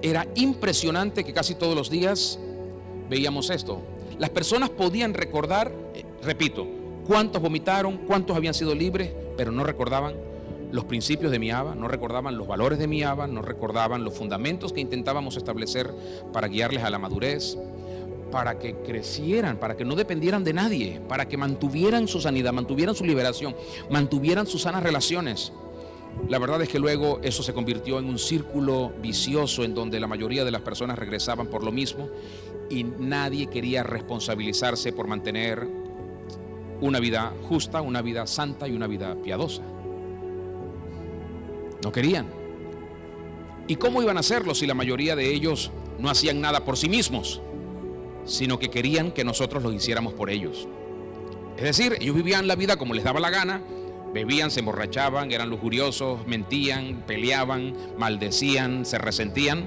[SPEAKER 1] Era impresionante que casi todos los días veíamos esto. Las personas podían recordar, repito, cuántos vomitaron, cuántos habían sido libres, pero no recordaban los principios de mi Abba, no recordaban los valores de mi Abba, no recordaban los fundamentos que intentábamos establecer para guiarles a la madurez, para que crecieran, para que no dependieran de nadie, para que mantuvieran su sanidad, mantuvieran su liberación, mantuvieran sus sanas relaciones. La verdad es que luego eso se convirtió en un círculo vicioso en donde la mayoría de las personas regresaban por lo mismo y nadie quería responsabilizarse por mantener una vida justa, una vida santa y una vida piadosa. No querían. ¿Y cómo iban a hacerlo si la mayoría de ellos no hacían nada por sí mismos, sino que querían que nosotros lo hiciéramos por ellos? Es decir, ellos vivían la vida como les daba la gana, bebían, se emborrachaban, eran lujuriosos, mentían, peleaban, maldecían, se resentían.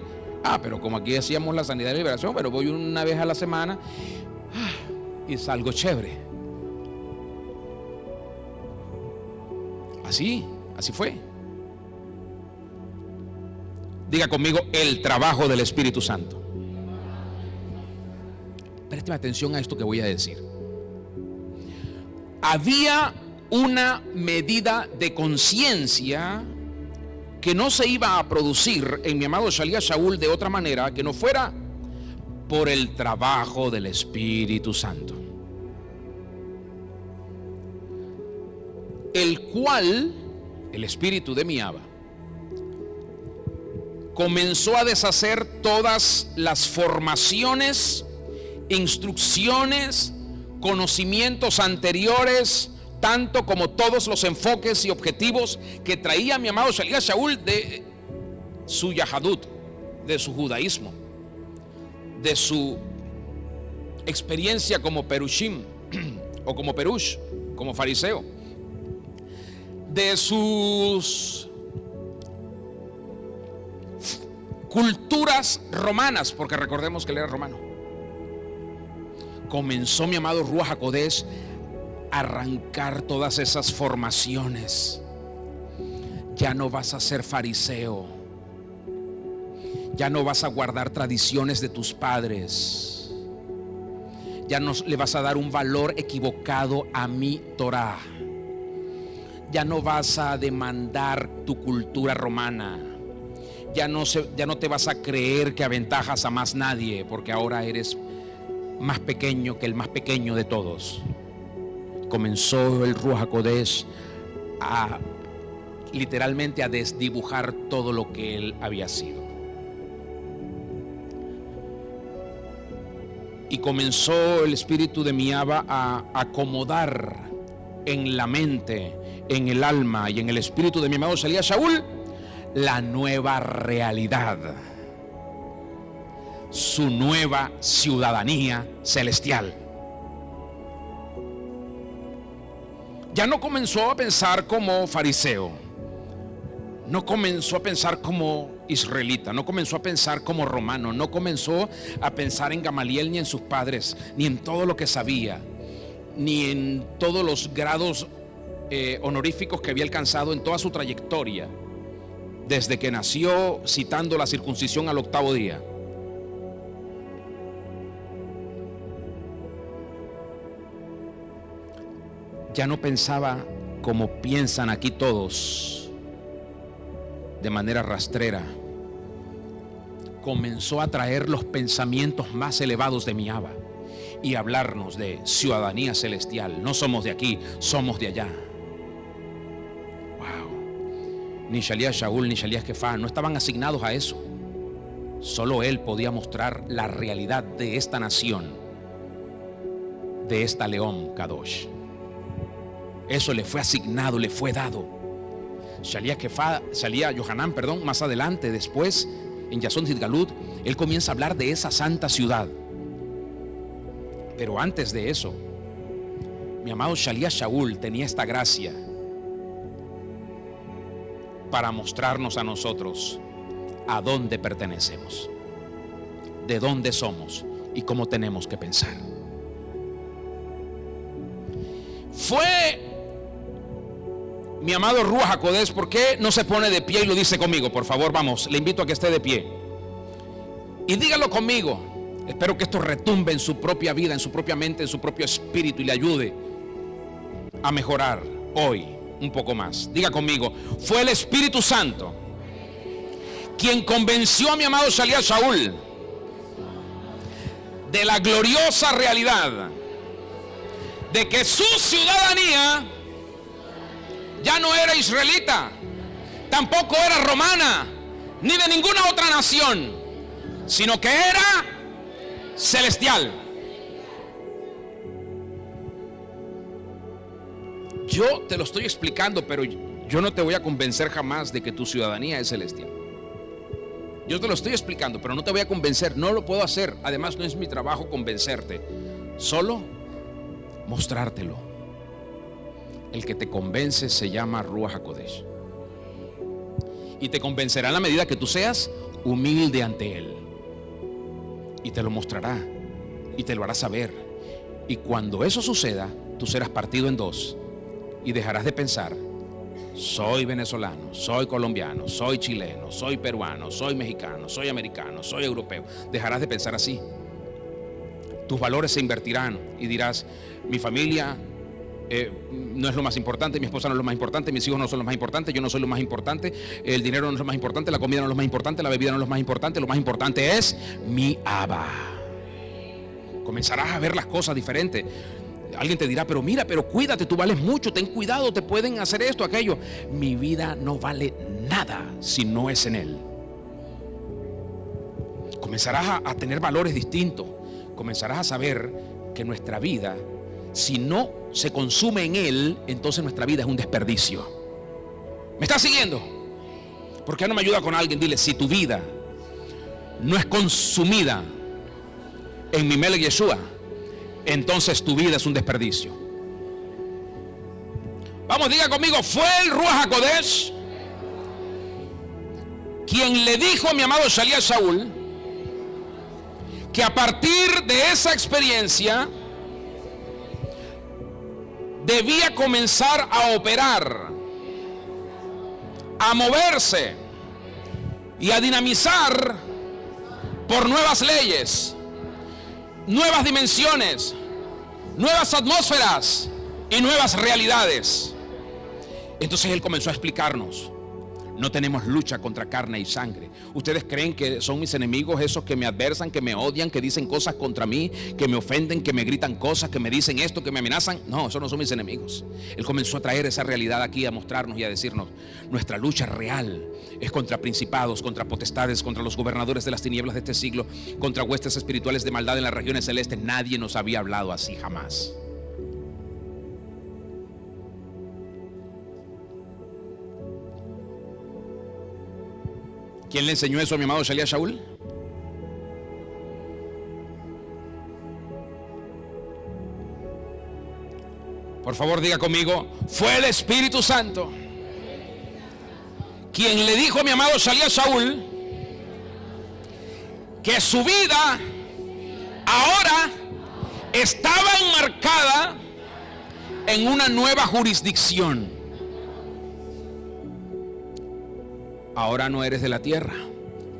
[SPEAKER 1] Pero como aquí decíamos la sanidad y liberación, pero voy una vez a la semana y salgo chévere. Así fue. Diga conmigo, el trabajo del Espíritu Santo. Présteme atención a esto que voy a decir. Había una medida de conciencia que no se iba a producir en mi amado Shalía Shaul de otra manera que no fuera por el trabajo del Espíritu Santo, el cual, el Espíritu de mi Abba, comenzó a deshacer todas las formaciones, instrucciones, conocimientos anteriores, tanto como todos los enfoques y objetivos que traía mi amado Shalía Shaul de su Yahadut, de su judaísmo, de su experiencia como perushim o como perush, como fariseo, de sus culturas romanas, porque recordemos que él era romano. Comenzó mi amado Ruach HaKodesh a arrancar todas esas formaciones. Ya no vas a ser fariseo, ya no vas a guardar tradiciones de tus padres, ya no le vas a dar un valor equivocado a mi Torah, ya no vas a demandar tu cultura romana, ya no te vas a creer que aventajas a más nadie, porque ahora eres más pequeño que el más pequeño de todos. Comenzó el Ruach HaKodesh literalmente a desdibujar todo lo que él había sido. Y comenzó el Espíritu de mi Abba a acomodar en la mente, en el alma y en el espíritu de mi amado Shalía Shaul la nueva realidad. su nueva ciudadanía celestial. Ya no comenzó a pensar como fariseo, no comenzó a pensar como israelita, no comenzó a pensar como romano, no comenzó a pensar en Gamaliel ni en sus padres, ni en todo lo que sabía, ni en todos los grados honoríficos que había alcanzado en toda su trayectoria, desde que nació citando la circuncisión al 8º día. Ya no pensaba como piensan aquí todos, de manera rastrera. Comenzó a traer los pensamientos más elevados de mi Abba y hablarnos de ciudadanía celestial. No somos de aquí, somos de allá. Wow. Ni Shalía Shaul ni Shalía Kefá no estaban asignados a eso. Solo él podía mostrar la realidad de esta nación, de esta León Kadosh. Eso le fue asignado, le fue dado. Shalía Yohanan, más adelante, después, en Yason Tidgalut, él comienza a hablar de esa santa ciudad. Pero antes de eso, mi amado Shalía Shaul tenía esta gracia para mostrarnos a nosotros a dónde pertenecemos, de dónde somos y cómo tenemos que pensar. Fue mi amado Ruach HaKodesh. ¿Por qué no se pone de pie y lo dice conmigo? Por favor, vamos, le invito a que esté de pie y dígalo conmigo. Espero que esto retumbe en su propia vida, en su propia mente, en su propio espíritu, y le ayude a mejorar hoy un poco más. Diga conmigo: fue el Espíritu Santo quien convenció a mi amado Shalía Shaul de la gloriosa realidad de que su ciudadanía ya no era israelita, tampoco era romana, ni de ninguna otra nación, sino que era celestial. Yo te lo estoy explicando, pero yo no te voy a convencer jamás de que tu ciudadanía es celestial. Yo te lo estoy explicando, pero no te voy a convencer, no lo puedo hacer. Además, no es mi trabajo convencerte, solo mostrártelo. El que te convence se llama Ruach HaKodesh, y te convencerá en la medida que tú seas humilde ante él, y te lo mostrará y te lo hará saber. Y cuando eso suceda, tú serás partido en dos y dejarás de pensar: soy venezolano, soy colombiano, soy chileno, soy peruano, soy mexicano, soy americano, soy europeo. Dejarás de pensar así. Tus valores se invertirán y dirás: mi familia no es lo más importante, mi esposa no es lo más importante, mis hijos no son lo más importante, yo no soy lo más importante, el dinero no es lo más importante, la comida no es lo más importante, la bebida no es lo más importante es mi Abba. Comenzarás a ver las cosas diferentes. Alguien te dirá: pero mira, pero cuídate, tú vales mucho, ten cuidado, te pueden hacer esto, aquello. Mi vida no vale nada si no es en él. Comenzarás a tener valores distintos. Comenzarás a saber que nuestra vida, si no se consume en él, entonces nuestra vida es un desperdicio. ¿Me estás siguiendo? ¿Por qué no me ayuda con alguien? Dile: si tu vida no es consumida en mi Melech Yeshua, entonces tu vida es un desperdicio. Vamos, diga conmigo: fue el Ruach HaKodesh quien le dijo a mi amado Shalía Shaul que a partir de esa experiencia debía comenzar a operar, a moverse y a dinamizar por nuevas leyes, nuevas dimensiones, nuevas atmósferas y nuevas realidades. Entonces él comenzó a explicarnos: no tenemos lucha contra carne y sangre. Ustedes creen que son mis enemigos esos que me adversan, que me odian, que dicen cosas contra mí, que me ofenden, que me gritan cosas, que me dicen esto, que me amenazan. No, esos no son mis enemigos. Él comenzó a traer esa realidad aquí, a mostrarnos y a decirnos: nuestra lucha real es contra principados, contra potestades, contra los gobernadores de las tinieblas de este siglo, contra huestes espirituales de maldad en las regiones celestes. Nadie nos había hablado así jamás. ¿Quién le enseñó eso a mi amado Shalía Shaul? Por favor, diga conmigo, fue el Espíritu Santo quien le dijo a mi amado Shalía Shaul que su vida ahora estaba enmarcada en una nueva jurisdicción. Ahora no eres de la tierra,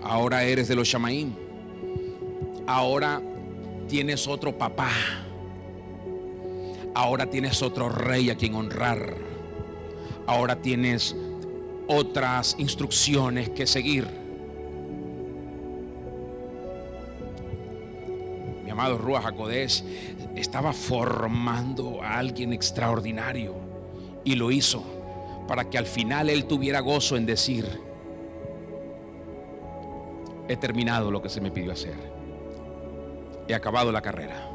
[SPEAKER 1] ahora eres de los Shamaim. Ahora tienes otro papá. Ahora tienes otro rey a quien honrar. Ahora tienes otras instrucciones que seguir. Mi amado Ruach HaKodesh estaba formando a alguien extraordinario, y lo hizo para que al final él tuviera gozo en decir: he terminado lo que se me pidió hacer, he acabado la carrera,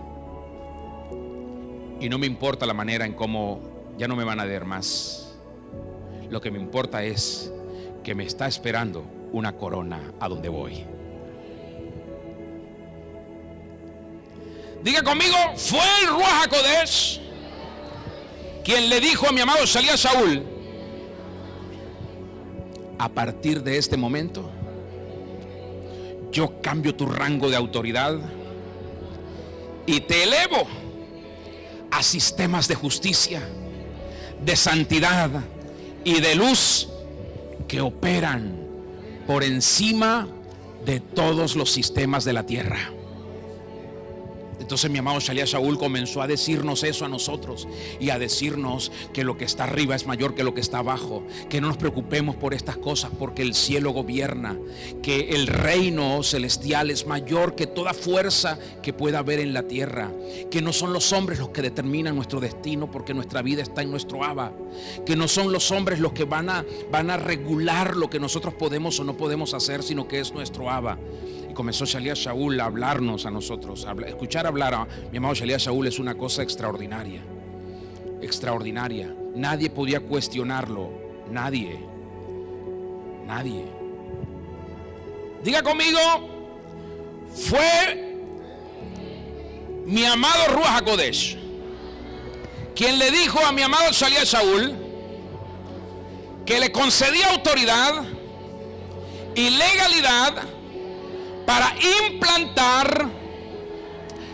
[SPEAKER 1] y no me importa la manera en cómo ya no me van a ver más. Lo que me importa es que me está esperando una corona a donde voy. Diga conmigo, fue el Ruach HaKodesh quien le dijo a mi amado Shalía Shaul: a partir de este momento yo cambio tu rango de autoridad y te elevo a sistemas de justicia, de santidad y de luz que operan por encima de todos los sistemas de la tierra. Entonces mi amado Shalía Shaul comenzó a decirnos eso a nosotros, y a decirnos que lo que está arriba es mayor que lo que está abajo, que no nos preocupemos por estas cosas porque el cielo gobierna, que el reino celestial es mayor que toda fuerza que pueda haber en la tierra, que no son los hombres los que determinan nuestro destino porque nuestra vida está en nuestro Abba, que no son los hombres los que van a regular lo que nosotros podemos o no podemos hacer, sino que es nuestro Abba. Comenzó Shalía Shaul a hablarnos a nosotros, escuchar hablar a mi amado Shalía Shaul es una cosa extraordinaria, extraordinaria. Nadie podía cuestionarlo, nadie. Diga conmigo, fue mi amado Ruach HaKodesh quien le dijo a mi amado Shalía Shaul que le concedía autoridad y legalidad para implantar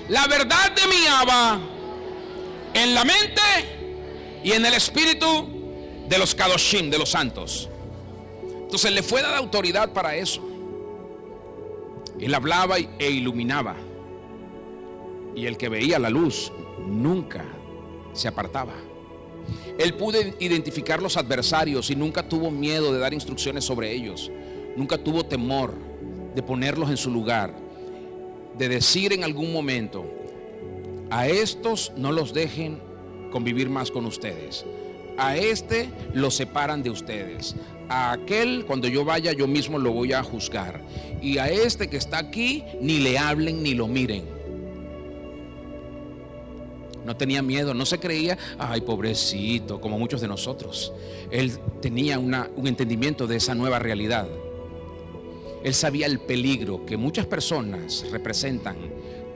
[SPEAKER 1] la verdad de mi Abba en la mente y en el espíritu de los Kadoshim, de los santos. Entonces le fue dada autoridad para eso. Él hablaba e iluminaba, y el que veía la luz nunca se apartaba. Él pudo identificar los adversarios y nunca tuvo miedo de dar instrucciones sobre ellos. Nunca tuvo temor de ponerlos en su lugar, de decir en algún momento: a estos no los dejen convivir más con ustedes, a este lo separan de ustedes, a aquel cuando yo vaya yo mismo lo voy a juzgar, y a este que está aquí ni le hablen ni lo miren. No tenía miedo, no se creía, ay pobrecito, como muchos de nosotros. Él tenía un entendimiento de esa nueva realidad. Él sabía el peligro que muchas personas representan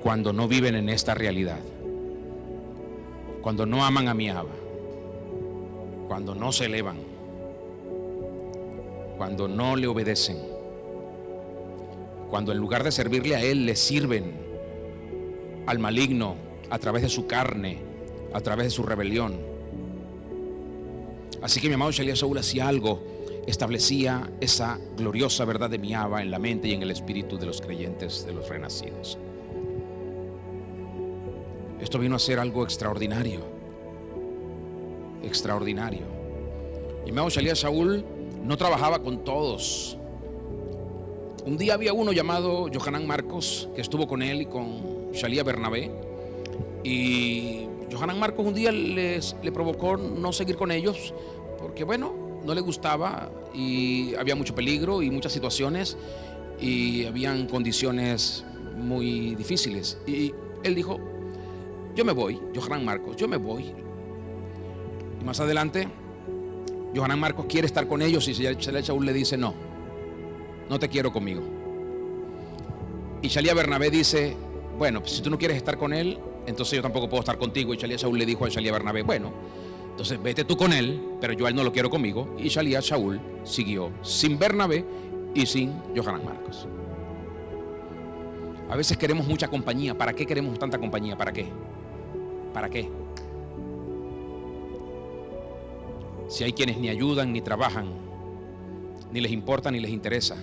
[SPEAKER 1] cuando no viven en esta realidad, cuando no aman a mi Abba, cuando no se elevan, cuando no le obedecen, cuando en lugar de servirle a Él le sirven al maligno a través de su carne, a través de su rebelión. Así que mi amado Shalía Shaul hacía algo, establecía esa gloriosa verdad de mi Abba en la mente y en el espíritu de los creyentes, de los renacidos. Esto vino a ser algo extraordinario, extraordinario. Y mi amado Shalía Shaul no trabajaba con todos. Un día había uno llamado Yohanan Marcos que estuvo con él y con Shalía Bernabé, y Yohanan Marcos un día le provocó no seguir con ellos porque no le gustaba, y había mucho peligro y muchas situaciones, y habían condiciones muy difíciles, y él dijo: yo me voy, Yohanan Marcos, yo me voy. Y más adelante Yohanan Marcos quiere estar con ellos, y Shalía Shaul le dice: no te quiero conmigo. Y Shalía Bernabé dice: bueno, pues si tú no quieres estar con él, entonces yo tampoco puedo estar contigo. Y Shalía Shaul le dijo a Shalía Bernabé, bueno, entonces vete tú con él, pero yo a él no lo quiero conmigo. Y Shalía Shaul siguió sin Bernabé y sin Johanan Marcos. A veces queremos mucha compañía. ¿Para qué queremos tanta compañía? ¿Para qué? ¿Para qué? Si hay quienes ni ayudan ni trabajan, ni les importa ni les interesa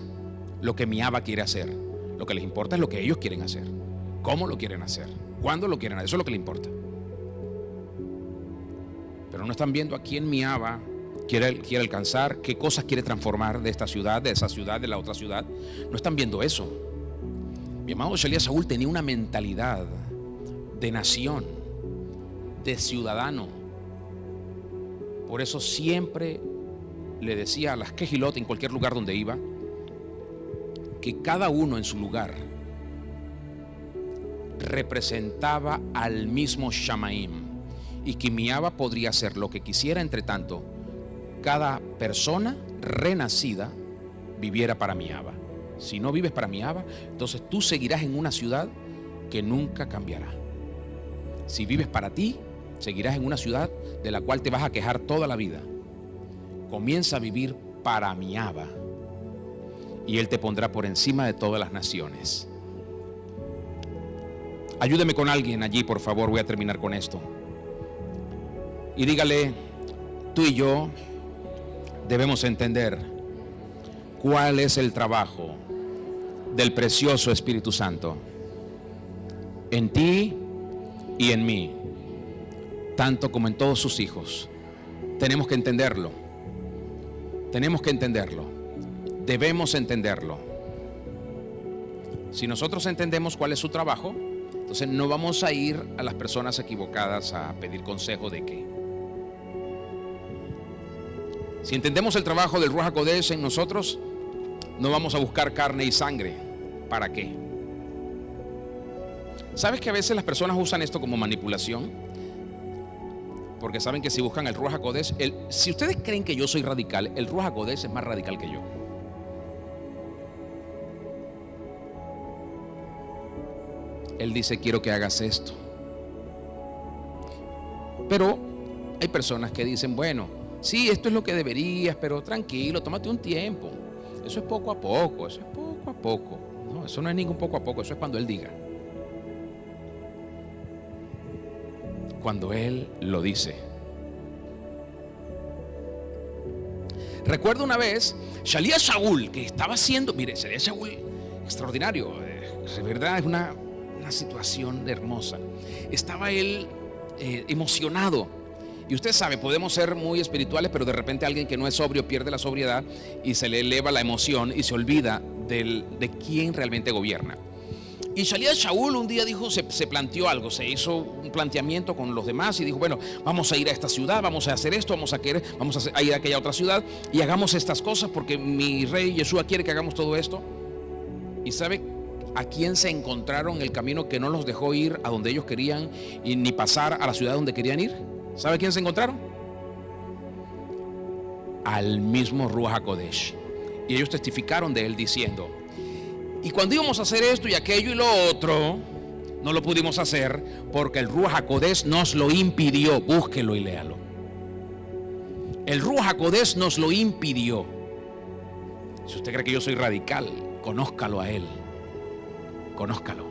[SPEAKER 1] lo que mi Abba quiere hacer. Lo que les importa es lo que ellos quieren hacer, cómo lo quieren hacer, cuándo lo quieren hacer. Eso es lo que les importa. Pero no están viendo a quién mi Abba quiere alcanzar, qué cosas quiere transformar de esta ciudad, de esa ciudad, de la otra ciudad. No están viendo eso. Mi amado Shalía Shaul tenía una mentalidad de nación, de ciudadano. Por eso siempre le decía a las Kehilot en cualquier lugar donde iba, que cada uno en su lugar representaba al mismo Shamaim, y que mi Abba podría hacer lo que quisiera. Entre tanto, cada persona renacida viviera para mi Abba. Si no vives para mi Abba, entonces tú seguirás en una ciudad que nunca cambiará. Si vives para ti, seguirás en una ciudad de la cual te vas a quejar toda la vida. Comienza a vivir para mi Abba y Él te pondrá por encima de todas las naciones. Ayúdeme con alguien allí, por favor. Voy a terminar con esto. Y dígale, tú y yo debemos entender cuál es el trabajo del precioso Espíritu Santo en ti y en mí, tanto como en todos sus hijos. Tenemos que entenderlo. Tenemos que entenderlo. Debemos entenderlo. Si nosotros entendemos cuál es su trabajo, entonces no vamos a ir a las personas equivocadas a pedir consejo de qué. Si entendemos el trabajo del Ruach HaKodesh en nosotros, no vamos a buscar carne y sangre. ¿Para qué? ¿Sabes que a veces las personas usan esto como manipulación? Porque saben que si buscan el Ruach HaKodesh, si ustedes creen que yo soy radical, el Ruach HaKodesh es más radical que yo. Él dice, quiero que hagas esto. Pero hay personas que dicen, bueno, sí, esto es lo que deberías, pero tranquilo, tómate un tiempo. Eso es poco a poco, eso es poco a poco. No, eso no es ningún poco a poco, eso es cuando Él diga. Cuando Él lo dice. Recuerdo una vez, Shalía Shaul, que estaba haciendo, mire, Shalía Shaul, extraordinario, de verdad es una situación hermosa. Estaba él emocionado. Y usted sabe, podemos ser muy espirituales, pero de repente alguien que no es sobrio pierde la sobriedad y se le eleva la emoción y se olvida de quién realmente gobierna. Y Shalía Shaul un día dijo, se planteó algo, se hizo un planteamiento con los demás y dijo, bueno, vamos a ir a esta ciudad, vamos a hacer esto, vamos a ir a aquella otra ciudad y hagamos estas cosas porque mi rey Yeshua quiere que hagamos todo esto. Y sabe a quién se encontraron en el camino que no los dejó ir a donde ellos querían y ni pasar a la ciudad donde querían ir. ¿Sabe quién se encontraron? Al mismo Ruach HaKodesh. Y ellos testificaron de él diciendo, y cuando íbamos a hacer esto y aquello y lo otro, no lo pudimos hacer porque el Ruach HaKodesh nos lo impidió. Búsquelo y léalo. El Ruach HaKodesh nos lo impidió. Si usted cree que yo soy radical, conózcalo a él. Conózcalo.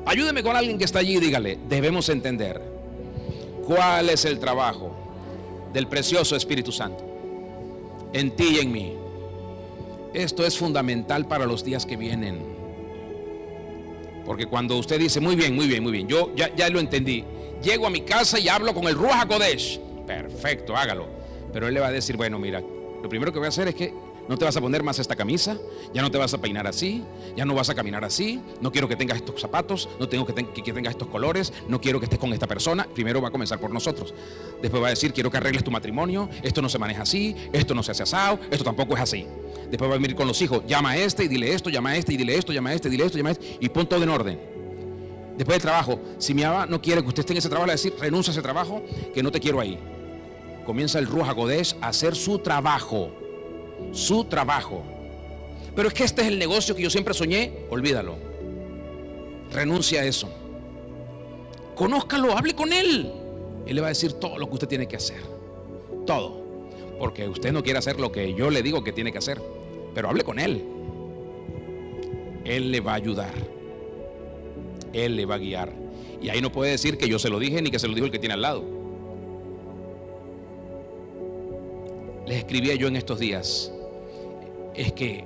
[SPEAKER 1] Ayúdeme con alguien que está allí y dígale, debemos entender cuál es el trabajo del precioso Espíritu Santo en ti y en mí. Esto es fundamental para los días que vienen. Porque cuando usted dice, muy bien, yo ya lo entendí, llego a mi casa y hablo con el Ruach HaKodesh, perfecto, hágalo. Pero él le va a decir, bueno, mira, lo primero que voy a hacer es que no te vas a poner más esta camisa, ya no te vas a peinar así, ya no vas a caminar así, no quiero que tengas estos zapatos, no tengo que tengas estos colores, no quiero que estés con esta persona. Primero va a comenzar por nosotros. Después va a decir, quiero que arregles tu matrimonio, esto no se maneja así, esto no se hace asado, esto tampoco es así. Después va a venir con los hijos, llama a este y dile esto, llama a este y dile esto, llama a este y dile esto, llama a este, y pon todo en orden. Después del trabajo, si mi Abba no quiere que usted esté en ese trabajo, le va a decir, renuncia a ese trabajo, que no te quiero ahí. Comienza el Ruach HaKodesh a hacer su trabajo. Su trabajo. Pero es que este es el negocio que yo siempre soñé. Olvídalo. Renuncia a eso. Conózcalo, hable con Él. Él le va a decir todo lo que usted tiene que hacer. Todo. Porque usted no quiere hacer lo que yo le digo que tiene que hacer. Pero hable con Él. Él le va a ayudar. Él le va a guiar. Y ahí no puede decir que yo se lo dije ni que se lo dijo el que tiene al lado. Les escribía yo en estos días. Es que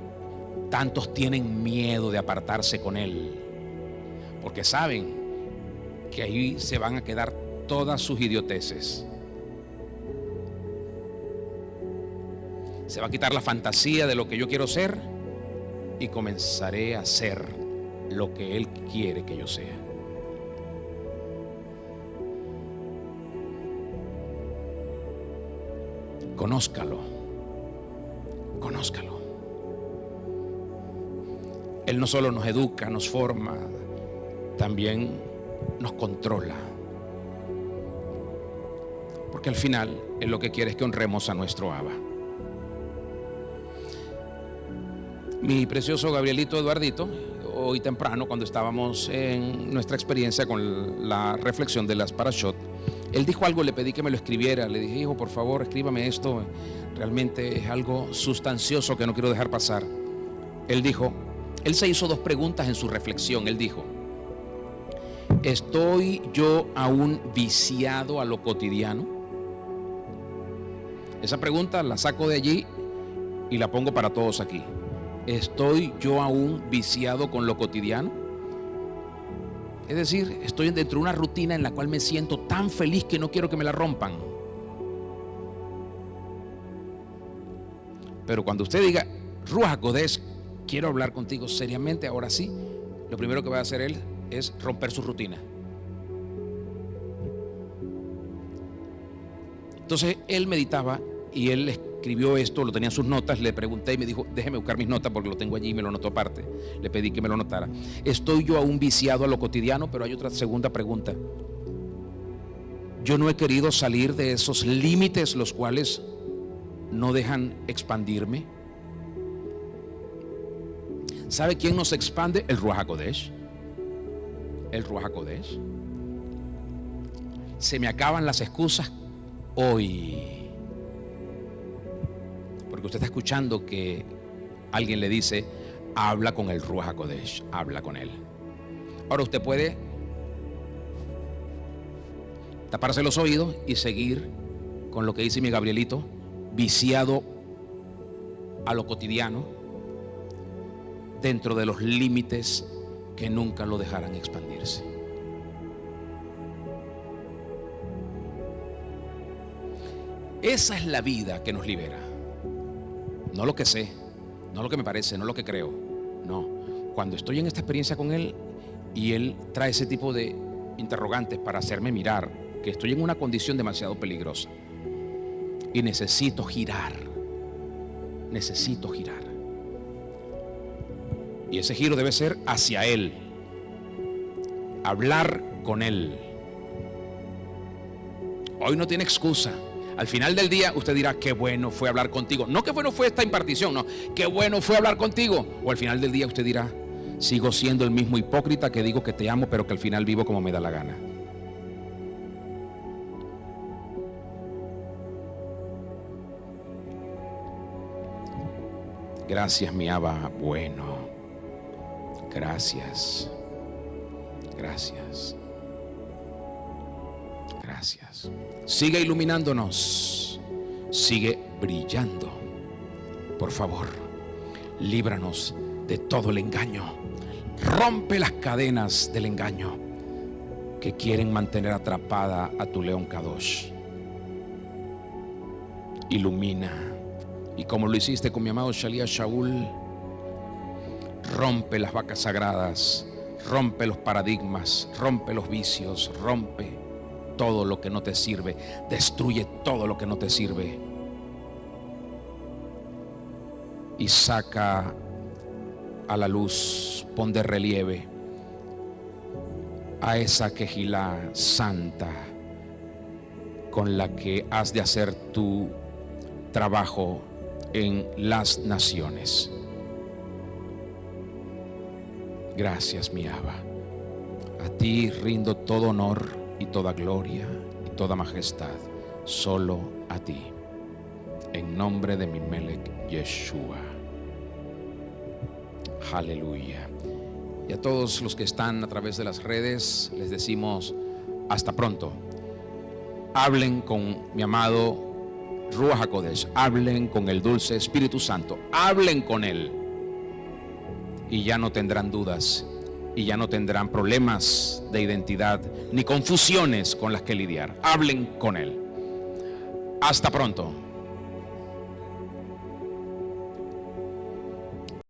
[SPEAKER 1] tantos tienen miedo de apartarse con Él. Porque saben que ahí se van a quedar todas sus idioteces. Se va a quitar la fantasía de lo que yo quiero ser y comenzaré a ser lo que Él quiere que yo sea. Conózcalo. Conózcalo. Él no solo nos educa, nos forma, también nos controla. Porque al final Él lo que quiere es que honremos a nuestro Abba. Mi precioso Gabrielito Eduardito, hoy temprano cuando estábamos en nuestra experiencia con la reflexión de las Parashot, él dijo algo, le pedí que me lo escribiera. Le dije: hijo, por favor, escríbame esto. Realmente es algo sustancioso que no quiero dejar pasar. Él dijo, él se hizo dos preguntas en su reflexión. Él dijo: ¿estoy yo aún viciado a lo cotidiano? Esa pregunta la saco de allí y la pongo para todos aquí. ¿Estoy yo aún viciado con lo cotidiano? Es decir, estoy dentro de una rutina en la cual me siento tan feliz que no quiero que me la rompan. Pero cuando usted diga: Ruach HaKodesh, quiero hablar contigo seriamente, ahora sí, lo primero que va a hacer Él es romper su rutina. Entonces él meditaba y él escribió esto, lo tenía en sus notas. Le pregunté y me dijo: déjeme buscar mis notas porque lo tengo allí, y me lo notó aparte. Le pedí que me lo notara. ¿Estoy yo aún viciado a lo cotidiano? Pero hay otra segunda pregunta. Yo no he querido salir de esos límites los cuales no dejan expandirme. ¿Sabe quién nos expande? El Ruach HaKodesh. El Ruach HaKodesh. Se me acaban las excusas hoy, porque usted está escuchando que alguien le dice: habla con el Ruach HaKodesh, habla con él. Ahora usted puede taparse los oídos y seguir con lo que dice mi Gabrielito, viciado a lo cotidiano, dentro de los límites que nunca lo dejarán expandirse. Esa es la vida que nos libera. No lo que sé, no lo que me parece, no lo que creo. No, cuando estoy en esta experiencia con Él y Él trae ese tipo de interrogantes para hacerme mirar que estoy en una condición demasiado peligrosa y necesito girar. Necesito girar. Y ese giro debe ser hacia Él. Hablar con Él. Hoy no tiene excusa. Al final del día usted dirá: qué bueno fue hablar contigo. No que bueno fue esta impartición, no, qué bueno fue hablar contigo. O al final del día usted dirá: sigo siendo el mismo hipócrita que digo que te amo, pero que al final vivo como me da la gana. Gracias, mi Abba bueno. Gracias. Gracias. Gracias. Sigue iluminándonos. Sigue brillando. Por favor, líbranos de todo el engaño. Rompe las cadenas del engaño que quieren mantener atrapada a tu león Kadosh. Ilumina. Y como lo hiciste con mi amado Shaliach Shaul, rompe las vacas sagradas, rompe los paradigmas, rompe los vicios, rompe todo lo que no te sirve, destruye todo lo que no te sirve y saca a la luz, pon de relieve a esa quejilá santa con la que has de hacer tu trabajo en las naciones. Gracias, mi Abba. A ti rindo todo honor y toda gloria y toda majestad, solo a ti, en nombre de mi Melech Yeshua. Aleluya. Y a todos los que están a través de las redes les decimos hasta pronto. Hablen con mi amado Ruach HaKodesh, hablen con el dulce Espíritu Santo, hablen con Él y ya no tendrán dudas y ya no tendrán problemas de identidad ni confusiones con las que lidiar. Hablen con Él. Hasta pronto.